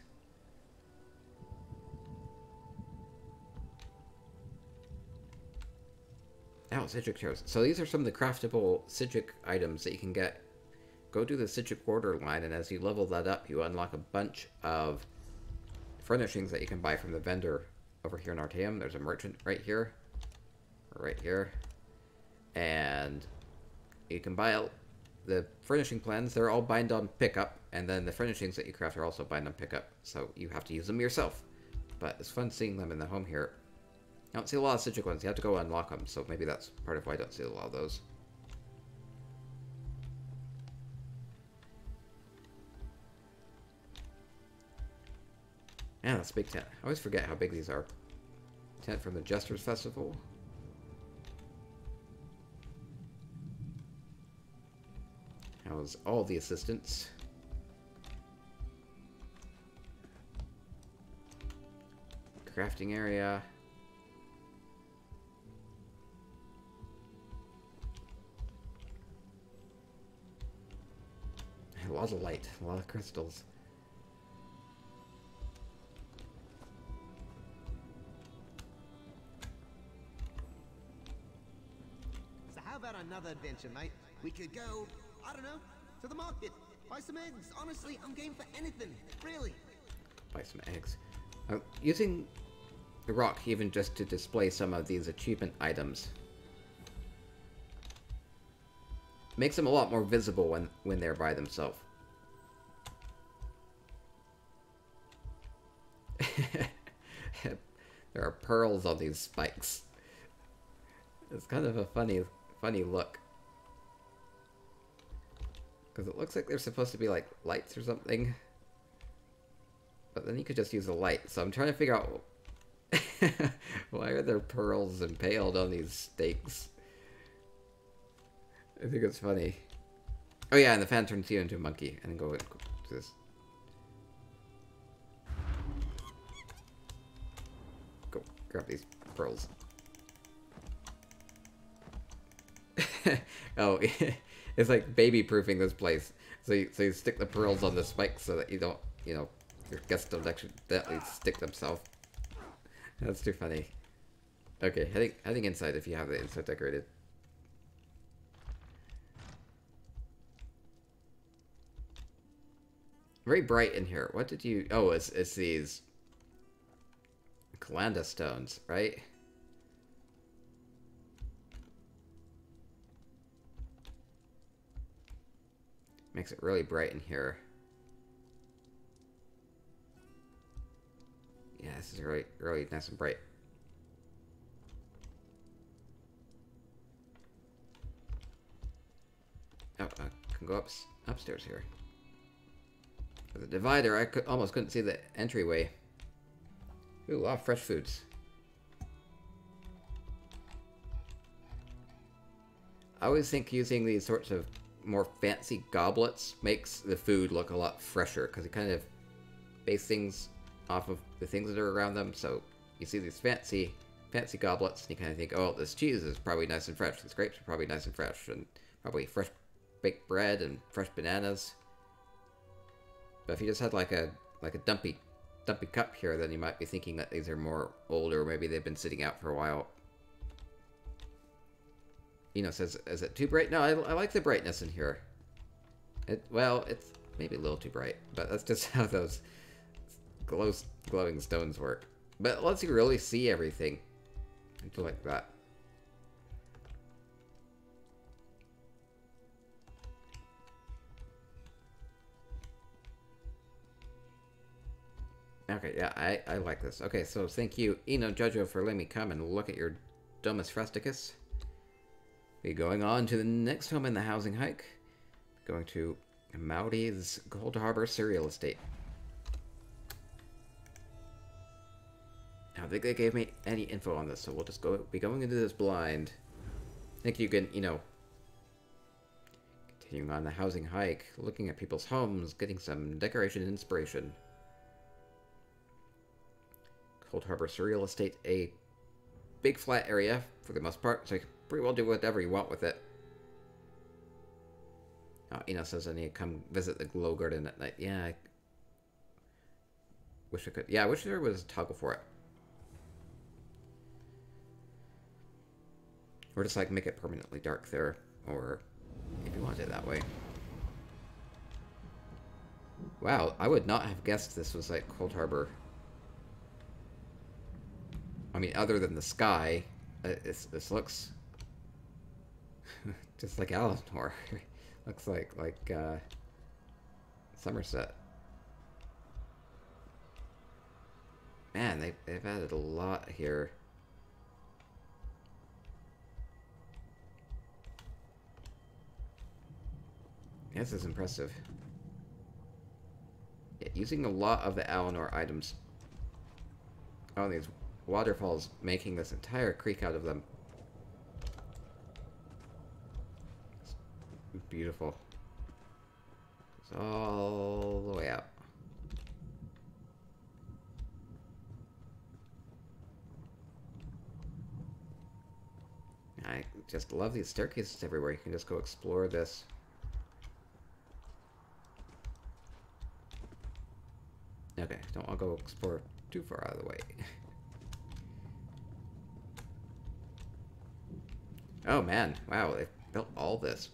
Oh, Oh, Citric chairs. So these are some of the craftable Citric items that you can get. Go do the Citric order line, and as you level that up, you unlock a bunch of furnishings that you can buy from the vendor over here in Artaeum. There's a merchant right here. Right here. And you can buy the furnishing plans. They're all bind on pickup, and then the furnishings that you craft are also bind on pickup, so you have to use them yourself. But it's fun seeing them in the home here. I don't see a lot of Citric ones. You have to go unlock them, so maybe that's part of why I don't see a lot of those. Yeah, that's a big tent. I always forget how big these are. Tent from the Jester's Festival. How's all the assistants? Crafting area. A lot of light, a lot of crystals. So how about another adventure, mate? We could go, I don't know, to the market. Buy some eggs. Honestly, I'm game for anything. Really. Buy some eggs. Using the rock even just to display some of these achievement items makes them a lot more visible when they're by themselves. There are pearls on these spikes. It's kind of a funny look. Because it looks like they're supposed to be like lights or something. But then you could just use a light. So I'm trying to figure out why are there pearls impaled on these stakes? I think it's funny. Oh yeah, and the fan turns you into a monkey and then go into this. Go grab these pearls. Oh, it's like baby-proofing this place. So you stick the pearls on the spikes so that you don't, your guests don't accidentally stick themselves. That's too funny. Okay, heading inside if you have the inside decorated. Very bright in here. What did you... Oh, it's these... Kalanda stones, right? Makes it really bright in here. Yeah, this is really, really nice and bright. Oh, I can go upstairs here. With the divider, I almost couldn't see the entryway. Ooh, a lot of fresh foods. I always think using these sorts of more fancy goblets makes the food look a lot fresher, because it kind of base things off of the things that are around them. So you see these fancy goblets, and you kind of think, oh, this cheese is probably nice and fresh. These grapes are probably nice and fresh, and probably fresh baked bread and fresh bananas. But if you just had like a dumpy cup here, then you might be thinking that these are more older, or maybe they've been sitting out for a while. Says, is it too bright? No, I like the brightness in here. Well, it's maybe a little too bright, but that's just how those glowing stones work. But it lets you really see everything. I feel like that. Okay, yeah, I like this. Okay, so thank you, Jojo, for letting me come and look at your domesticus. We're going on to the next home in the housing hike. Going to Maui's Coldharbour cereal estate. I don't think they gave me any info on this, so we'll just be going into this blind. I think you can, continuing on the housing hike, looking at people's homes, getting some decoration inspiration. Coldharbour cereal estate, a big flat area for the most part, so you can pretty well do whatever you want with it. Says I need to come visit the glow garden at night. Yeah, I wish I could. Yeah, I wish there was a toggle for it. Or just like make it permanently dark there, or if you want it that way. Wow, I would not have guessed this was like Coldharbour. I mean, other than the sky, this looks just like Alanor. Looks like Somerset. Man, they've added a lot here. This is impressive. Yeah, using a lot of the Alanor items. Oh, these waterfalls, making this entire creek out of them. It's beautiful. It's all the way out. I just love these staircases everywhere. You can just go explore this. Okay, don't want to go explore too far out of the way. Oh man, wow, they built all this.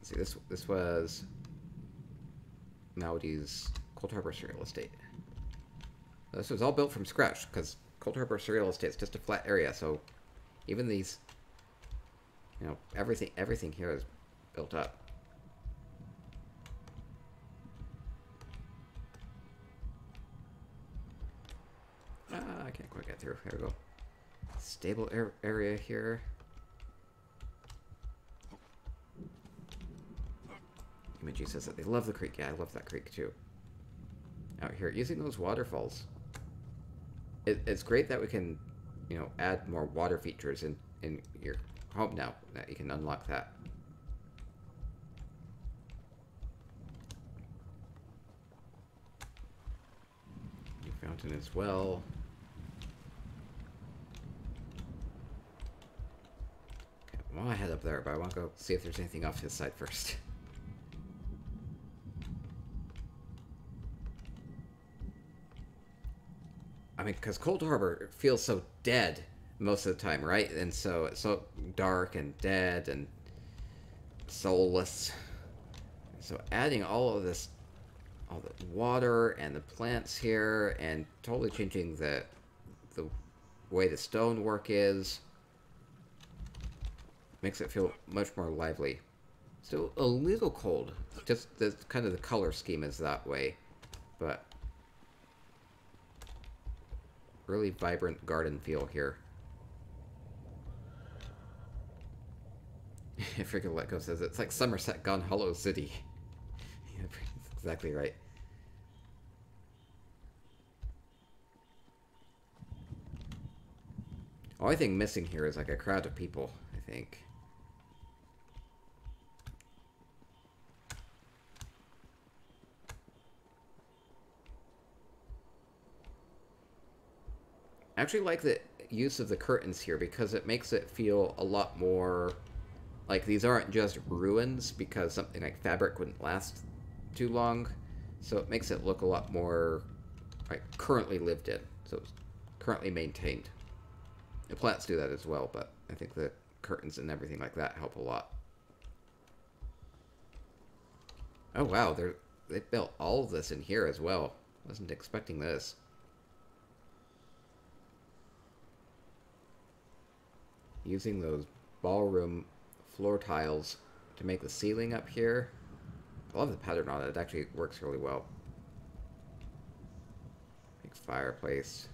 See, this was Maui's Coldharbour Cereal Estate. This was all built from scratch, because Coldharbour Cereal Estate is just a flat area, so even these, you know, everything here is built up. I can't quite get through. There we go. Stable area here. Imagi says that they love the creek. Yeah, I love that creek too. Out here, using those waterfalls. It's great that we can, you know, add more water features in your home now. That you can unlock that. New fountain as well. Okay, well, I head up there, but I want to go see if there's anything off his side first. I mean, because Coldharbour feels so dead most of the time, right? And so it's so dark and dead and soulless. So adding all of this, all the water and the plants here, and totally changing the way the stonework is, makes it feel much more lively. Still a little cold. Just the kind of the color scheme is that way, but really vibrant garden feel here. Freaking Letgo says it's like Somerset gone Hollow City. Yeah, that's exactly right. Only thing missing here is like a crowd of people, I think. I actually like the use of the curtains here because it makes it feel a lot more like these aren't just ruins, because something like fabric wouldn't last too long. So it makes it look a lot more like currently lived in. So it's currently maintained. The plants do that as well, but I think the curtains and everything like that help a lot. Oh wow, they built all of this in here as well. Wasn't expecting this. Using those ballroom floor tiles to make the ceiling up here. I love the pattern on it. It actually works really well. Big fireplace.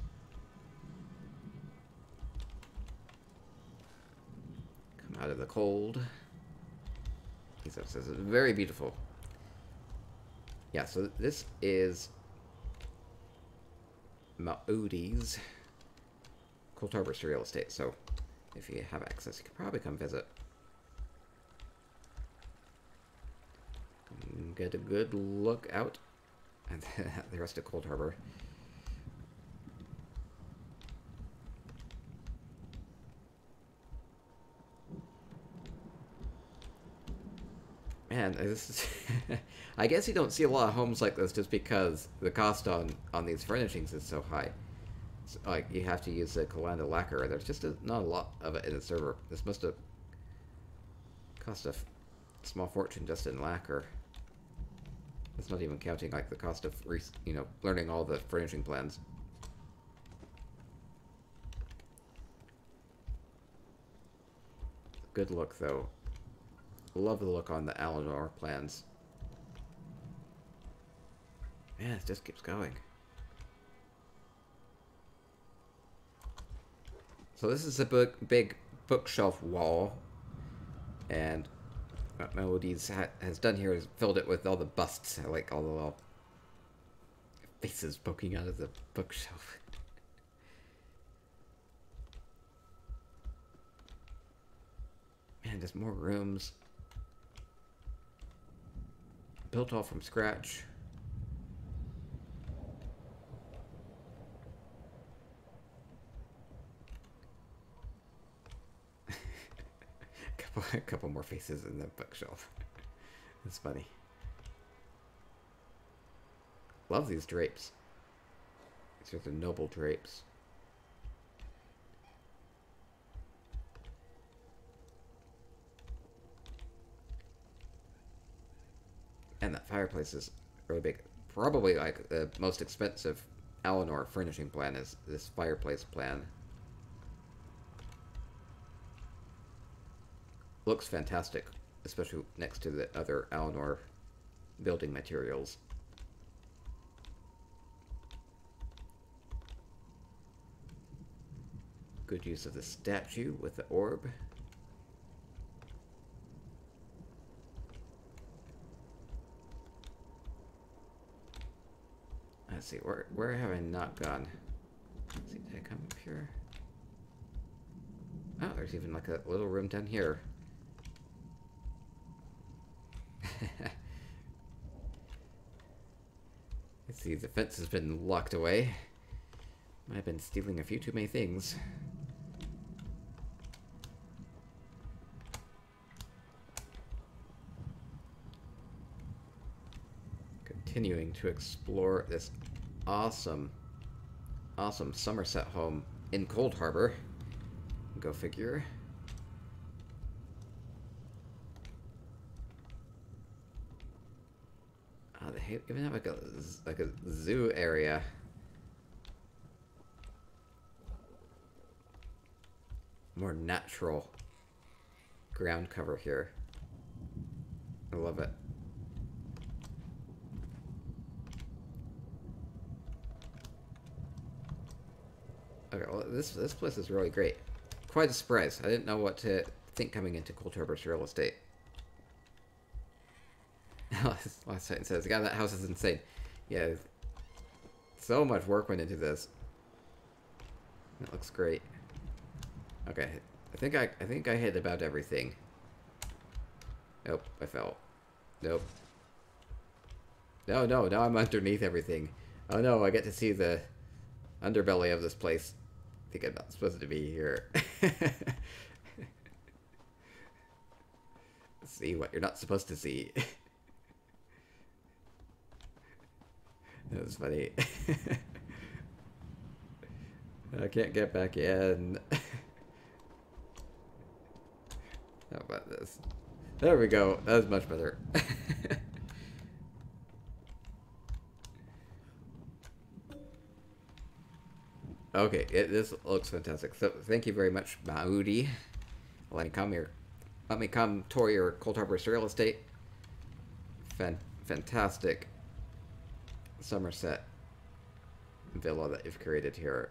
Come out of the cold. He says it's very beautiful. Yeah, so this is Maui's Coldharbour Cereal Estate. So if you have access, you could probably come visit. Get a good look out at the rest of Coldharbour. Man, this is I guess you don't see a lot of homes like this just because the cost on these furnishings is so high. like you have to use the Kalanda lacquer. There's just not a lot of it in the server. This must have cost a small fortune just in lacquer. That's not even counting like the cost of learning all the furnishing plans. Good look though. Love the look on the Alinor plans. Man, it just keeps going. So this is a big bookshelf wall, and what Melodies has done here is filled it with all the busts. I like all the little faces poking out of the bookshelf. Man, just more rooms. Built all from scratch. A couple more faces in the bookshelf. That's funny. Love these drapes. These are the noble drapes. And that fireplace is really big. Probably like the most expensive Alinor furnishing plan is this fireplace plan. Looks fantastic, especially next to the other Alinor building materials. Good use of the statue with the orb. Let's see, where have I not gone? Let's see, did I come up here? Oh, there's even like a little room down here. Let's see, the fence has been locked away. I've been stealing a few too many things. Continuing to explore this awesome Somerset home in Coldharbour. Go figure. Oh, they even have like a zoo area. More natural ground cover here. I love it. Okay, well, this place is really great. Quite a surprise. I didn't know what to think coming into Coldharbour's real estate. Last sentence says, "God, that house is insane." Yeah, so much work went into this. It looks great. Okay, I think I hit about everything. Nope, I fell. Nope. No, now I'm underneath everything. Oh no, I get to see the underbelly of this place. I think I'm not supposed to be here. See what you're not supposed to see. That was funny. I can't get back in. How about this? There we go. That was much better. Okay, this looks fantastic. So thank you very much, Maui. Let me come here. Let me come tour your Coldharbour's real estate. Fantastic Somerset villa that you've created here.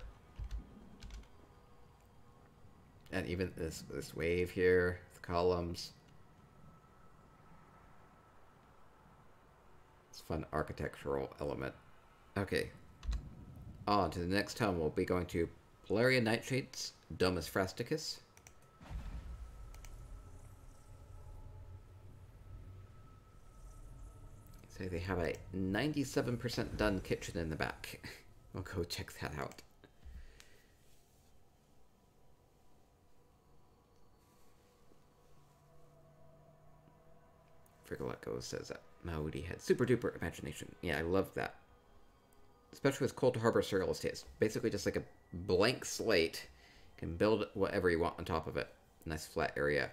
And even this wave here, the columns. It's a fun architectural element. Okay. On to the next home. We'll be going to Clarion Nightshades, Domesticus. So they have a 97% done kitchen in the back. We'll go check that out. Frigolacco says that Maui had super duper imagination. Yeah, I love that. especially with Coldharbour real estate, it's basically just like a blank slate. You can build whatever you want on top of it. Nice flat area.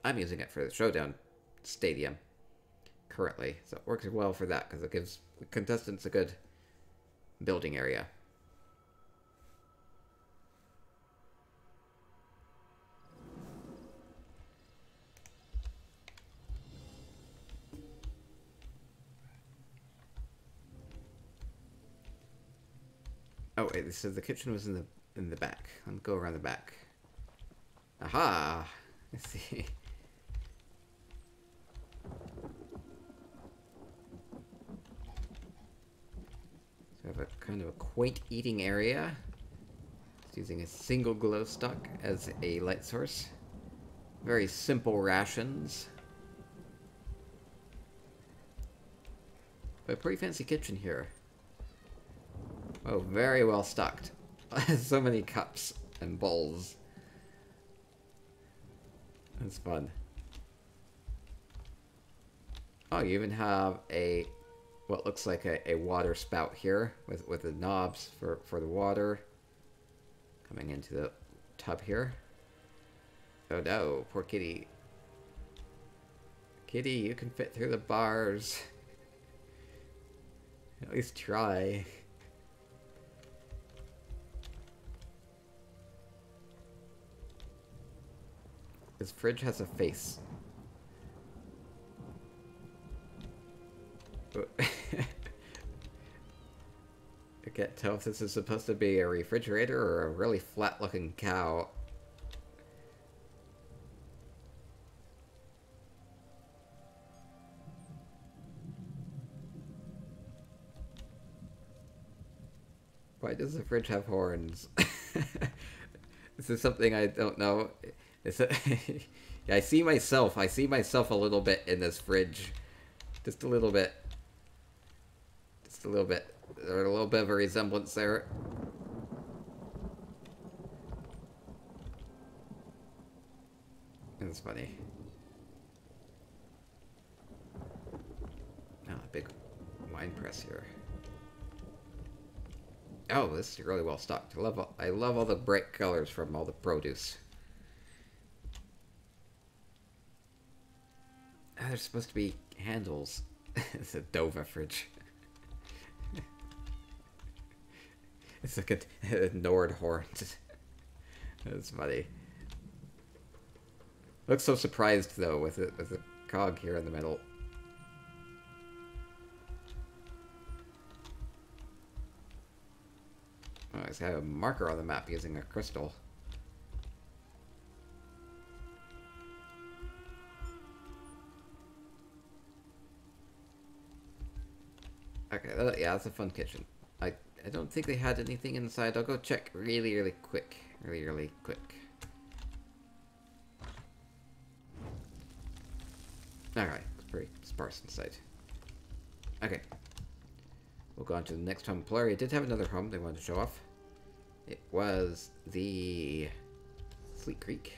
I'm using it for the Showdown Stadium currently, so it works well for that because it gives the contestants a good building area. Oh wait, this says the kitchen was in the back. Let me go around the back. Aha! Let's see. So I have a kind of a quaint eating area. It's using a single glow stick as a light source. Very simple rations. But a pretty fancy kitchen here. Oh, very well stocked. So many cups and bowls. That's fun. Oh, you even have a what looks like a water spout here with the knobs for the water coming into the tub here. Oh no, poor kitty. Kitty, you can fit through the bars. At least try. This fridge has a face. I can't tell if this is supposed to be a refrigerator or a really flat-looking cow. Why does the fridge have horns? This is something I don't know. I see myself a little bit in this fridge. Just a little bit. Just a little bit. There's a little bit of a resemblance there. It's funny. Oh, a big wine press here. Oh, this is really well stocked. I love all the bright colors from all the produce. Oh, there's supposed to be handles. It's a Dova fridge. It's like a Nord horn. That's funny. Looks so surprised though with the cog here in the middle. Oh, it's got a marker on the map using a crystal. Okay, yeah, that's a fun kitchen. I don't think they had anything inside. I'll go check really quick. Really quick. Alright, it's pretty sparse inside. Okay. We'll go on to the next home. Polaria did have another home they wanted to show off. It was the Fleet Creek.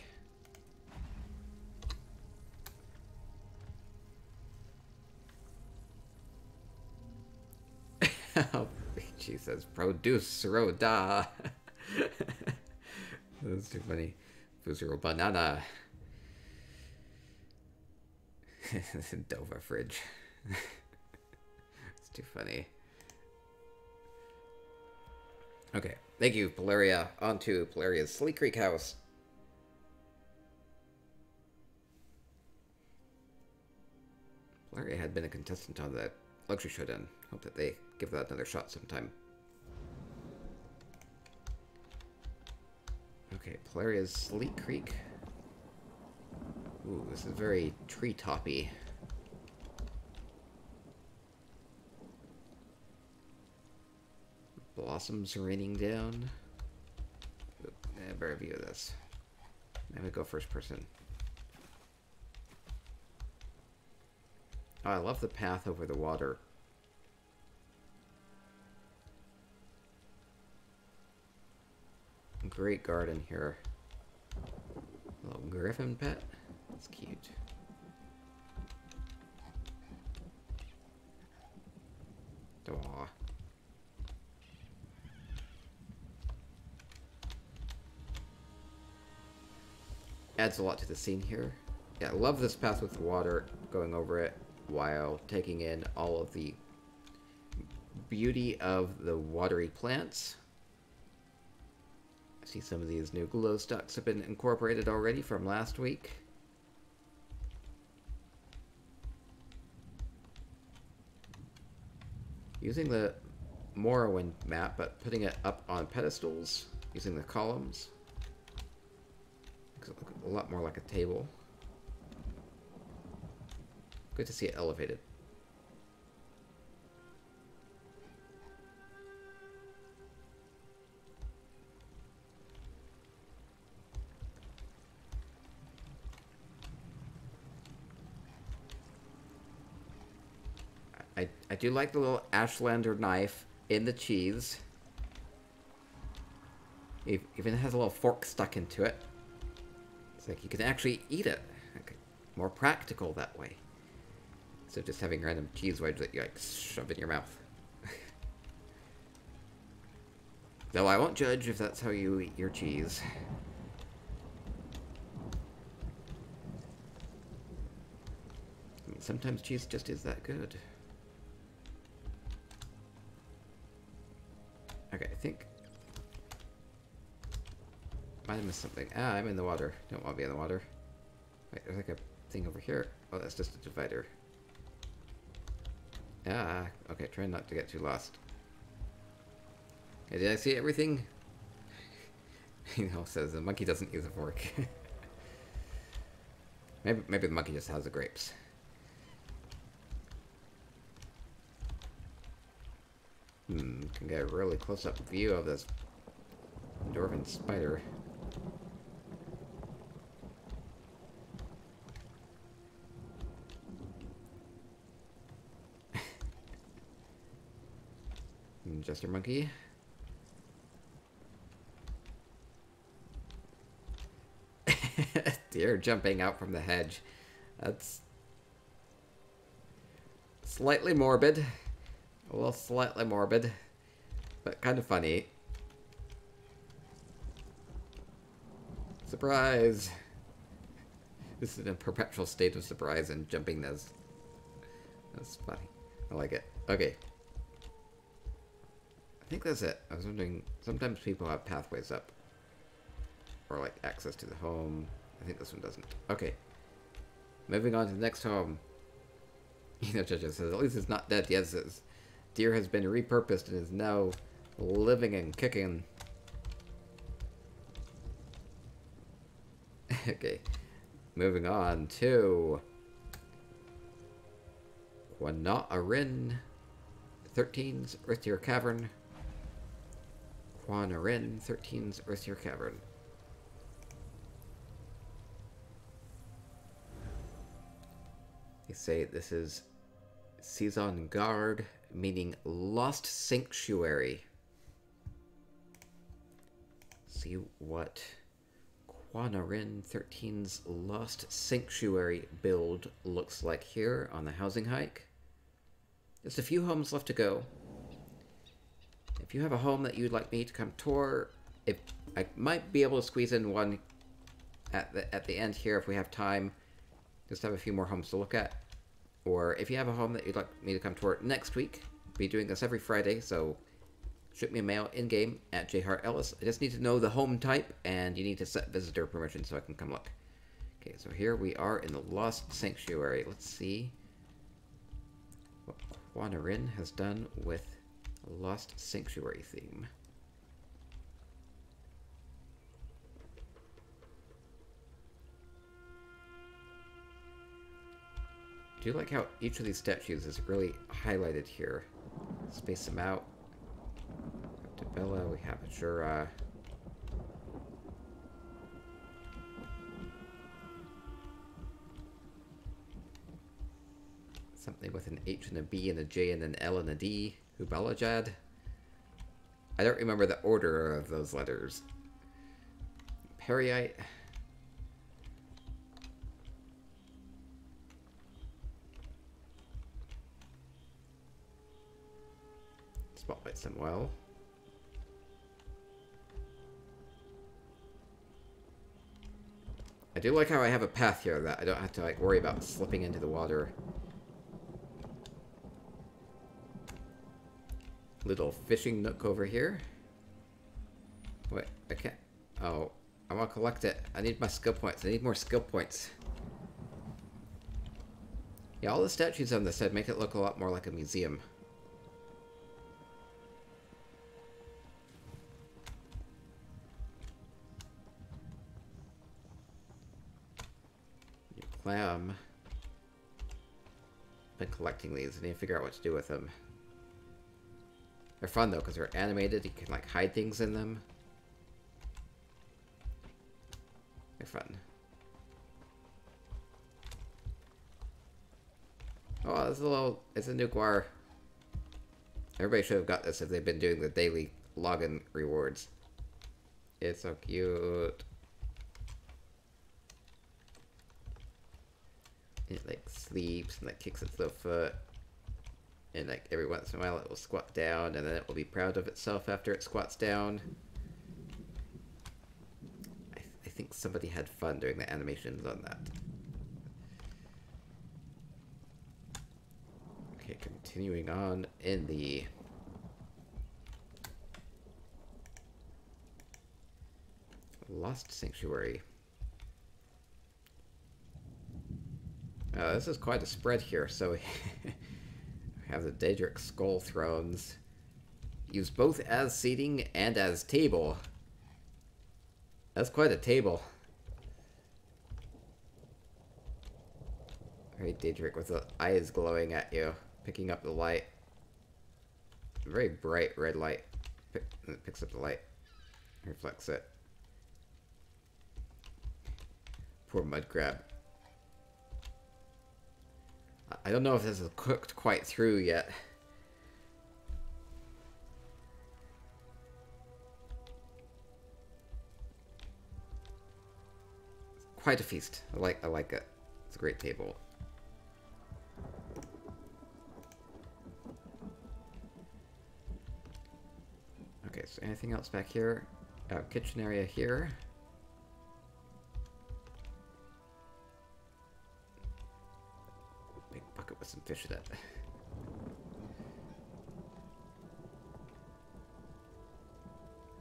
She says, produce roda. That's too funny. Fusero banana. Dova fridge. It's too funny. Okay, thank you, Polaria. On to Polaria's Sleek Creek house. Polaria had been a contestant on that luxury showdown. Hope that they give that another shot sometime. Okay, Polaria's Sleek Creek. Ooh, this is very treetoppy. Blossoms raining down. Ooh, I better view this. I'm gonna go first person. Oh, I love the path over the water. Great garden here. Little griffin pet. That's cute. Aww. adds a lot to the scene here. Yeah, I love this path with water going over it while taking in all of the beauty of the watery plants. I see some of these new glow sticks have been incorporated already from last week. Using the Morrowind map, but putting it up on pedestals, using the columns. Makes it look a lot more like a table. Good to see it elevated. I do like the little Ashlander knife in the cheese. It even has a little fork stuck into it. It's like you can actually eat it. Like, more practical that way. Instead of just having random cheese wedge that you like shove in your mouth. Though I won't judge if that's how you eat your cheese. I mean, sometimes cheese just is that good. Okay, I think... might have missed something. Ah, I'm in the water. Don't want to be in the water. Wait, there's like a thing over here. Oh, that's just a divider. Ah, okay, try not to get too lost. Okay, did I see everything? You know, says the monkey doesn't use a fork. maybe the monkey just has the grapes. Can get a really close-up view of this dwarven spider. Jester monkey. Deer jumping out from the hedge. That's slightly morbid. A little slightly morbid, but kind of funny. Surprise! This is in a perpetual state of surprise and jumping. That's funny. I like it. Okay. I think that's it. I was wondering, sometimes people have pathways up. Or like access to the home. I think this one doesn't. Okay. Moving on to the next home. You know, Jojo says, at least it's not dead yet. It says, deer has been repurposed and is now living and kicking. Okay. Moving on to Quanarin 13's Earthier Cavern. Quanarin 13's Earthier Cavern. They say this is Saison Guard, meaning Lost Sanctuary. See what Quanarin 13's Lost Sanctuary build looks like here on the housing hike. Just a few homes left to go. If you have a home that you'd like me to come tour, if I might be able to squeeze in one at the end here if we have time. Just have a few more homes to look at. Or if you have a home that you'd like me to come tour next week, I'll be doing this every Friday, so shoot me a mail in-game at jhartellis. I just need to know the home type, and you need to set visitor permission so I can come look. Okay, so here we are in the Lost Sanctuary. Let's see what Quanarin has done with a Lost Sanctuary theme. I do like how each of these statues is really highlighted here. Space them out. To Bella, we have Ashura. Something with an H and a B and a J and an L and a D. Hubalajad. I don't remember the order of those letters. Periite. Spotlight them well. I do like how I have a path here that I don't have to like worry about slipping into the water. Little fishing nook over here. Wait, I can't. Oh, I want to collect it. I need my skill points. I need more skill points. Yeah, all the statues on this side make it look a lot more like a museum. Clam. Been collecting these. I need to figure out what to do with them. They're fun though because they're animated. You can like hide things in them. They're fun. Oh, it's a new guar. Everybody should have got this if they've been doing the daily login rewards. It's so cute. It like sleeps and like kicks its little foot. And like every once in a while it will squat down and then it will be proud of itself after it squats down. I think somebody had fun doing the animations on that. Okay, continuing on in the Lost Sanctuary. This is quite a spread here, so we have the Daedric Skull Thrones. Used both as seating and as table. That's quite a table. Very Daedric with the eyes glowing at you, picking up the light. Very bright red light. It picks up the light, reflects it. Poor mud crab. I don't know if this is cooked quite through yet. Quite a feast. I like it. It's a great table. Okay, so anything else back here? Kitchen area here. Big bucket with some fish in it.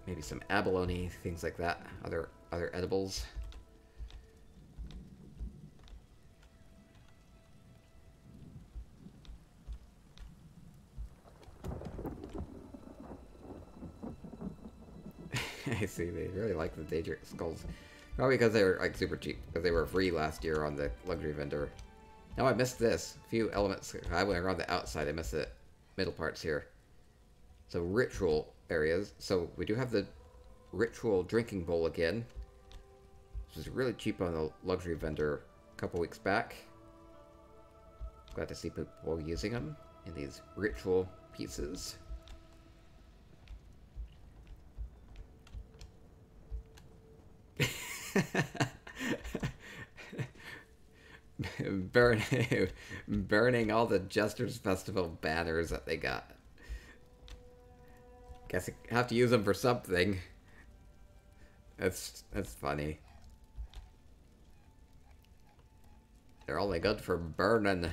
Maybe some abalone, things like that. Other edibles. I see, they really like the Daedric skulls. Probably because they were like super cheap, because they were free last year on the luxury vendor. Now I missed this. A few elements. I went around the outside, I missed the middle parts here. So ritual areas. So we do have the ritual drinking bowl again, which is really cheap on the luxury vendor a couple weeks back. Glad to see people using them in these ritual pieces. Burning all the Jester's Festival banners that they got. Guess I have to use them for something. That's funny. They're only good for burning.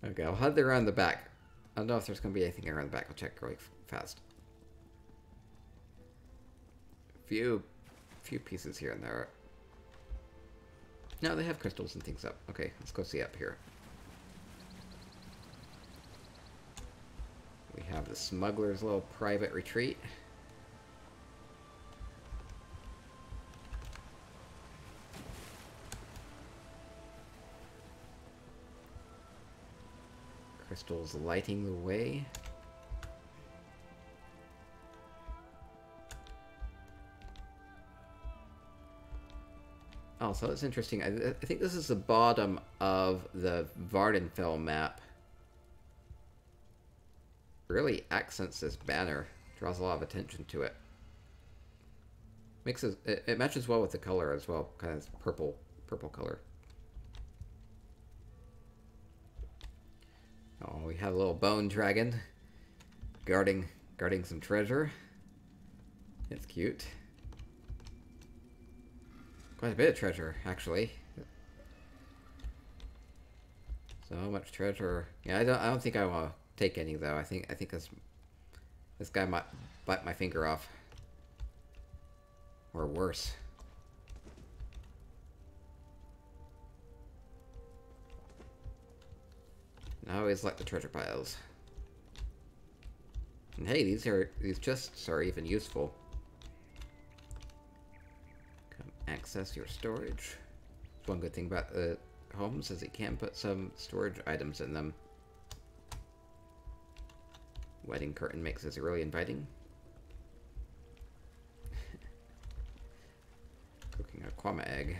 Okay, I'll head around the back. I don't know if there's going to be anything around the back. I'll check really fast. Few pieces here and there. No, they have crystals and things up. Okay, let's go see up here. We have the smuggler's little private retreat. Crystals lighting the way. Oh, so that's interesting. I think this is the bottom of the Vardenfell map. Really accents this banner. Draws a lot of attention to it. Makes it matches well with the color as well. Kind of purple color. Oh, Oh, we have a little bone dragon guarding some treasure. It's cute. Quite a bit of treasure, actually. So much treasure. Yeah, I don't think I want to take any though. I think this guy might bite my finger off, or worse. I always like the treasure piles. And hey, these chests are even useful. Come access your storage. One good thing about the homes is it can put some storage items in them. Wedding curtain makes this really inviting. Cooking a kwama egg.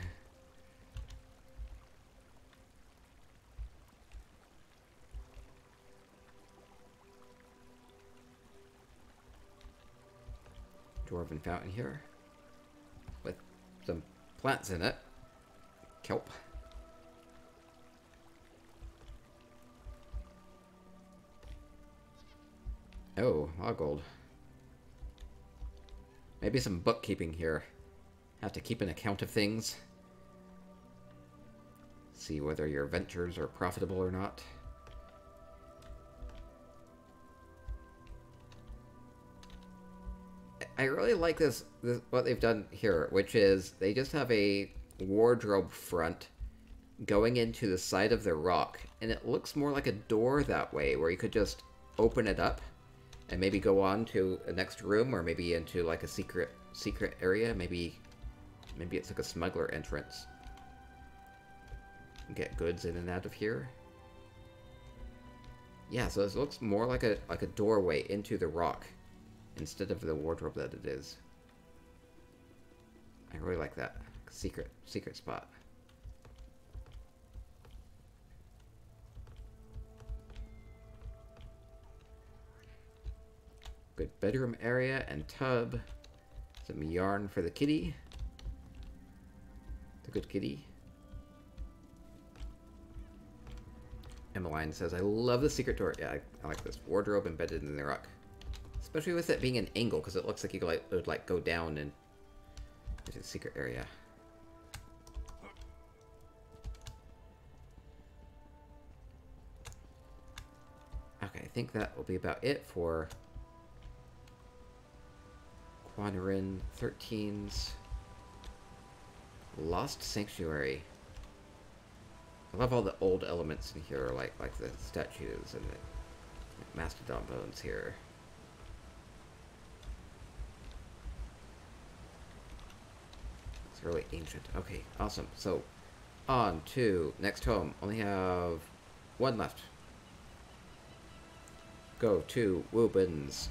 Dwarven fountain here with some plants in it. Kelp. Oh, log gold. Maybe some bookkeeping here. Have to keep an account of things. See whether your ventures are profitable or not. I really like this what they've done here, which is they just have a wardrobe front going into the side of the rock, and it looks more like a door that way, where you could just open it up and maybe go on to a next room, or maybe into like a secret area. Maybe it's like a smuggler entrance. Get goods in and out of here. Yeah, so this looks more like a doorway into the rock instead of the wardrobe that it is. I really like that. Secret spot. Good bedroom area and tub. Some yarn for the kitty. The good kitty. Emmeline says, I love the secret door. Yeah, I like this. Wardrobe embedded in the rock. Especially with it being an angle, because it looks like you could, it would like go down and into the secret area. Okay, I think that will be about it for Quanarin 13's Lost Sanctuary. I love all the old elements in here, like the statues and the mastodon bones here. It's really ancient. Okay, awesome. So, on to next home. Only have one left. Go to Reuben's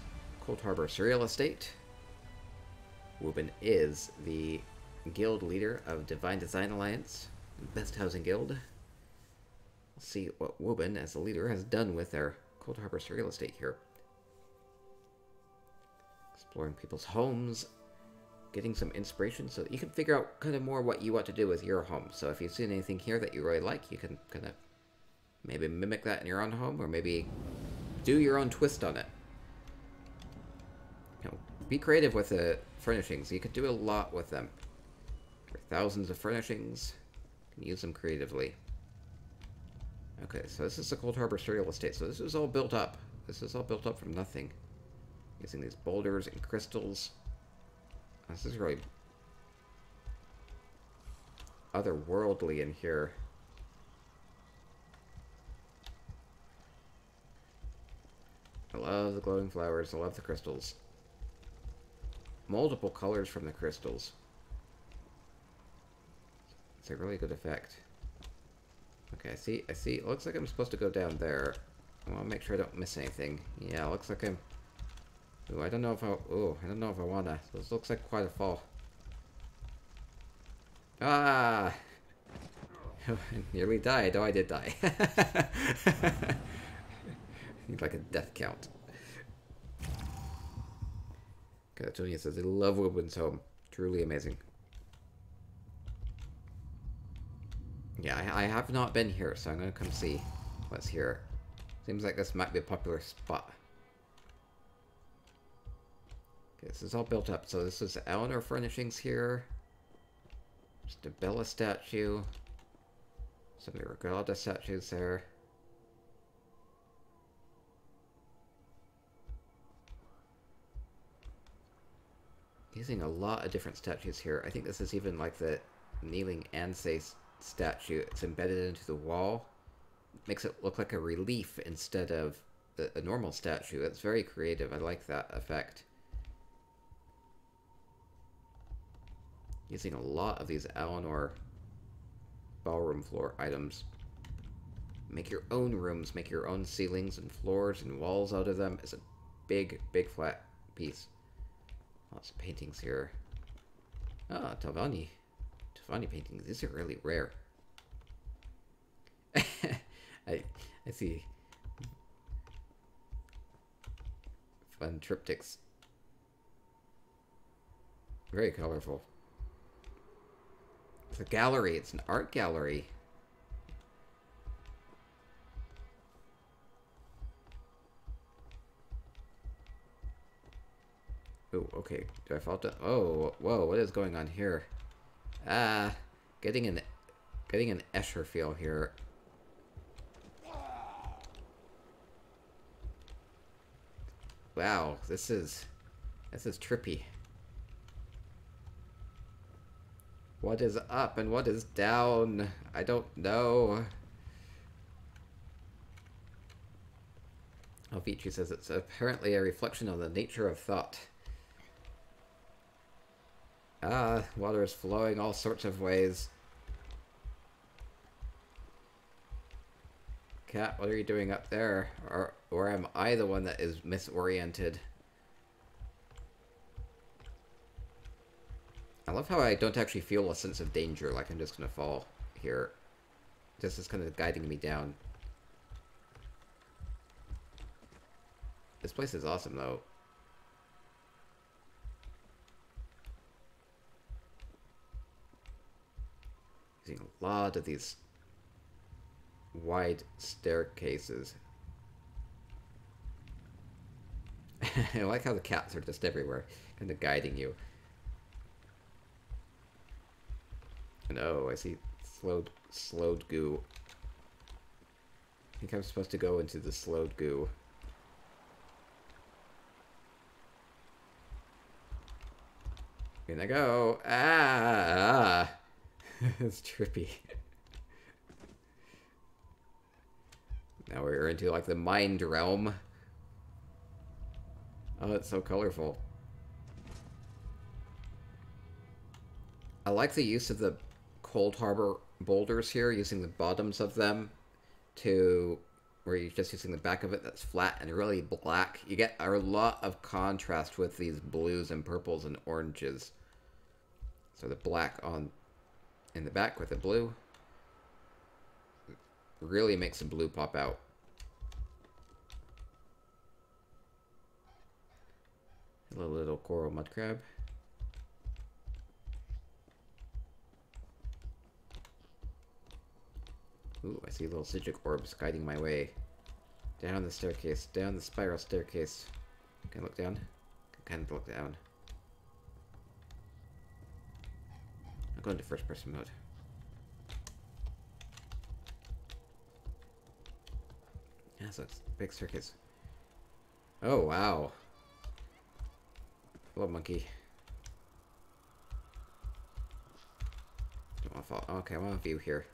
Coldharbour Surreal Estate. Reuben is the guild leader of Divine Design Alliance, best housing guild. We'll see what Reuben, as the leader, has done with their Coldharbour Surreal Estate here. Exploring people's homes, getting some inspiration so that you can figure out kind of more what you want to do with your home. So if you've seen anything here that you really like, you can kind of maybe mimic that in your own home, or maybe do your own twist on it. You know, be creative with the furnishings. You could do a lot with them. There are thousands of furnishings. You can use them creatively. Okay, so this is the Coldharbour Surreal Estate. So this is all built up. This is all built up from nothing. Using these boulders and crystals. This is really otherworldly in here. I love the glowing flowers. I love the crystals. Multiple colors from the crystals. It's a really good effect. Okay, I see. It looks like I'm supposed to go down there. I want to make sure I don't miss anything. Yeah, it looks like I'm... Ooh, I don't know if I wanna. This looks like quite a fall. Ah! Nearly died. Oh, I did die. Need like a death count. Clarion says, I love Reuben's home. Truly amazing. Yeah, I have not been here, so I'm gonna come see what's here. Seems like this might be a popular spot. Okay, this is all built up. So this is Eleanor furnishings here. Just a Bella statue. Some Regalada statues there. Using a lot of different statues here. I think this is even like the kneeling Ansei statue. It's embedded into the wall. Makes it look like a relief instead of a normal statue. It's very creative. I like that effect. Using a lot of these Eleanor ballroom floor items. Make your own rooms, make your own ceilings and floors and walls out of them. It's a big, big flat piece. Lots of paintings here. Ah, Tavani. Tavani paintings. These are really rare. I see. Fun triptychs. Very colorful. It's a gallery. It's an art gallery. Oh, okay. Do I fall down? Oh, whoa! What is going on here? Ah, getting an Escher feel here. Wow, this is trippy. What is up and what is down? I don't know. Alvici says it's apparently a reflection of the nature of thought. Ah, water is flowing all sorts of ways. Cat, what are you doing up there? Or am I the one that is misoriented? I love how I don't actually feel a sense of danger, like I'm just gonna fall here. This is kind of guiding me down. This place is awesome, though. Using a lot of these wide staircases. I like how the cats are just everywhere, kind of guiding you. And oh, I see slowed goo. I think I'm supposed to go into the slowed goo. In I go. Ah! It's trippy. Now we're into like the mind realm. Oh, it's so colorful. I like the use of the Coldharbour boulders here, using the bottoms of them to where you're just using the back of it that's flat and really black. You get a lot of contrast with these blues and purples and oranges. So the black on in the back with the blue really makes the blue pop out. Hello, little coral mud crab. Ooh, I see little Sigic orbs guiding my way. Down the staircase, down the spiral staircase. Can I look down? Can I look down? I'll go into first person mode. Yeah, so it's a big staircase. Oh, wow. Hello, monkey. Don't want to fall. Okay, I want a view here.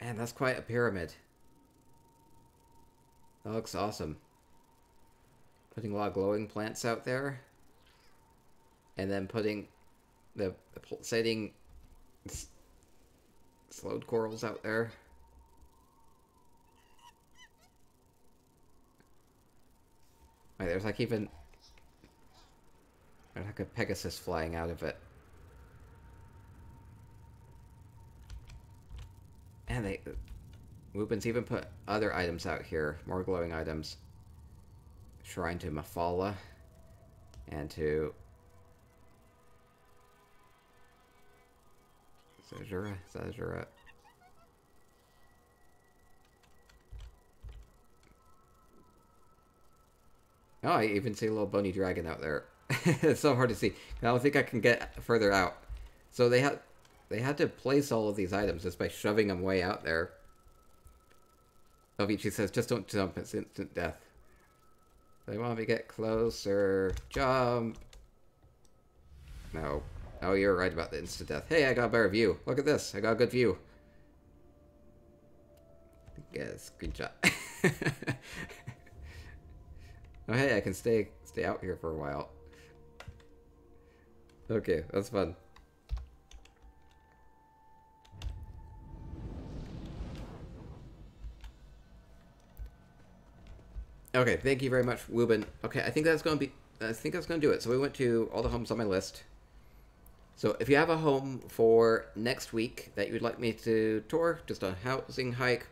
Man, that's quite a pyramid. That looks awesome. Putting a lot of glowing plants out there. And then putting the pulsating slowed corals out there. Wait, there's like even... There's like a Pegasus flying out of it. And Reuben's even put other items out here. More glowing items. Shrine to Mafala. And to... Zazura, Zazura. Oh, I even see a little bony dragon out there. It's so hard to see. I don't think I can get further out. So they had to place all of these items just by shoving them way out there. Ovichi says, just don't jump, it's instant death. They want me to get closer. Jump. No. Oh, you're right about the instant death. Hey, I got a better view. Look at this. I got a good view. Get a screenshot. Oh, hey, I can stay out here for a while. Okay, that's fun. Okay, thank you very much, Reuben. Okay, I think that's gonna do it. So we went to all the homes on my list. So if you have a home for next week that you'd like me to tour, just a housing hike,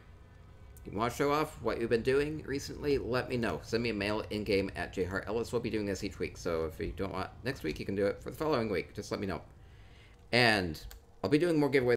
you want to show off what you've been doing recently, let me know. Send me a mail in-game at jhartellis. We'll be doing this each week. So if you don't want next week, you can do it for the following week. Just let me know. And I'll be doing more giveaways.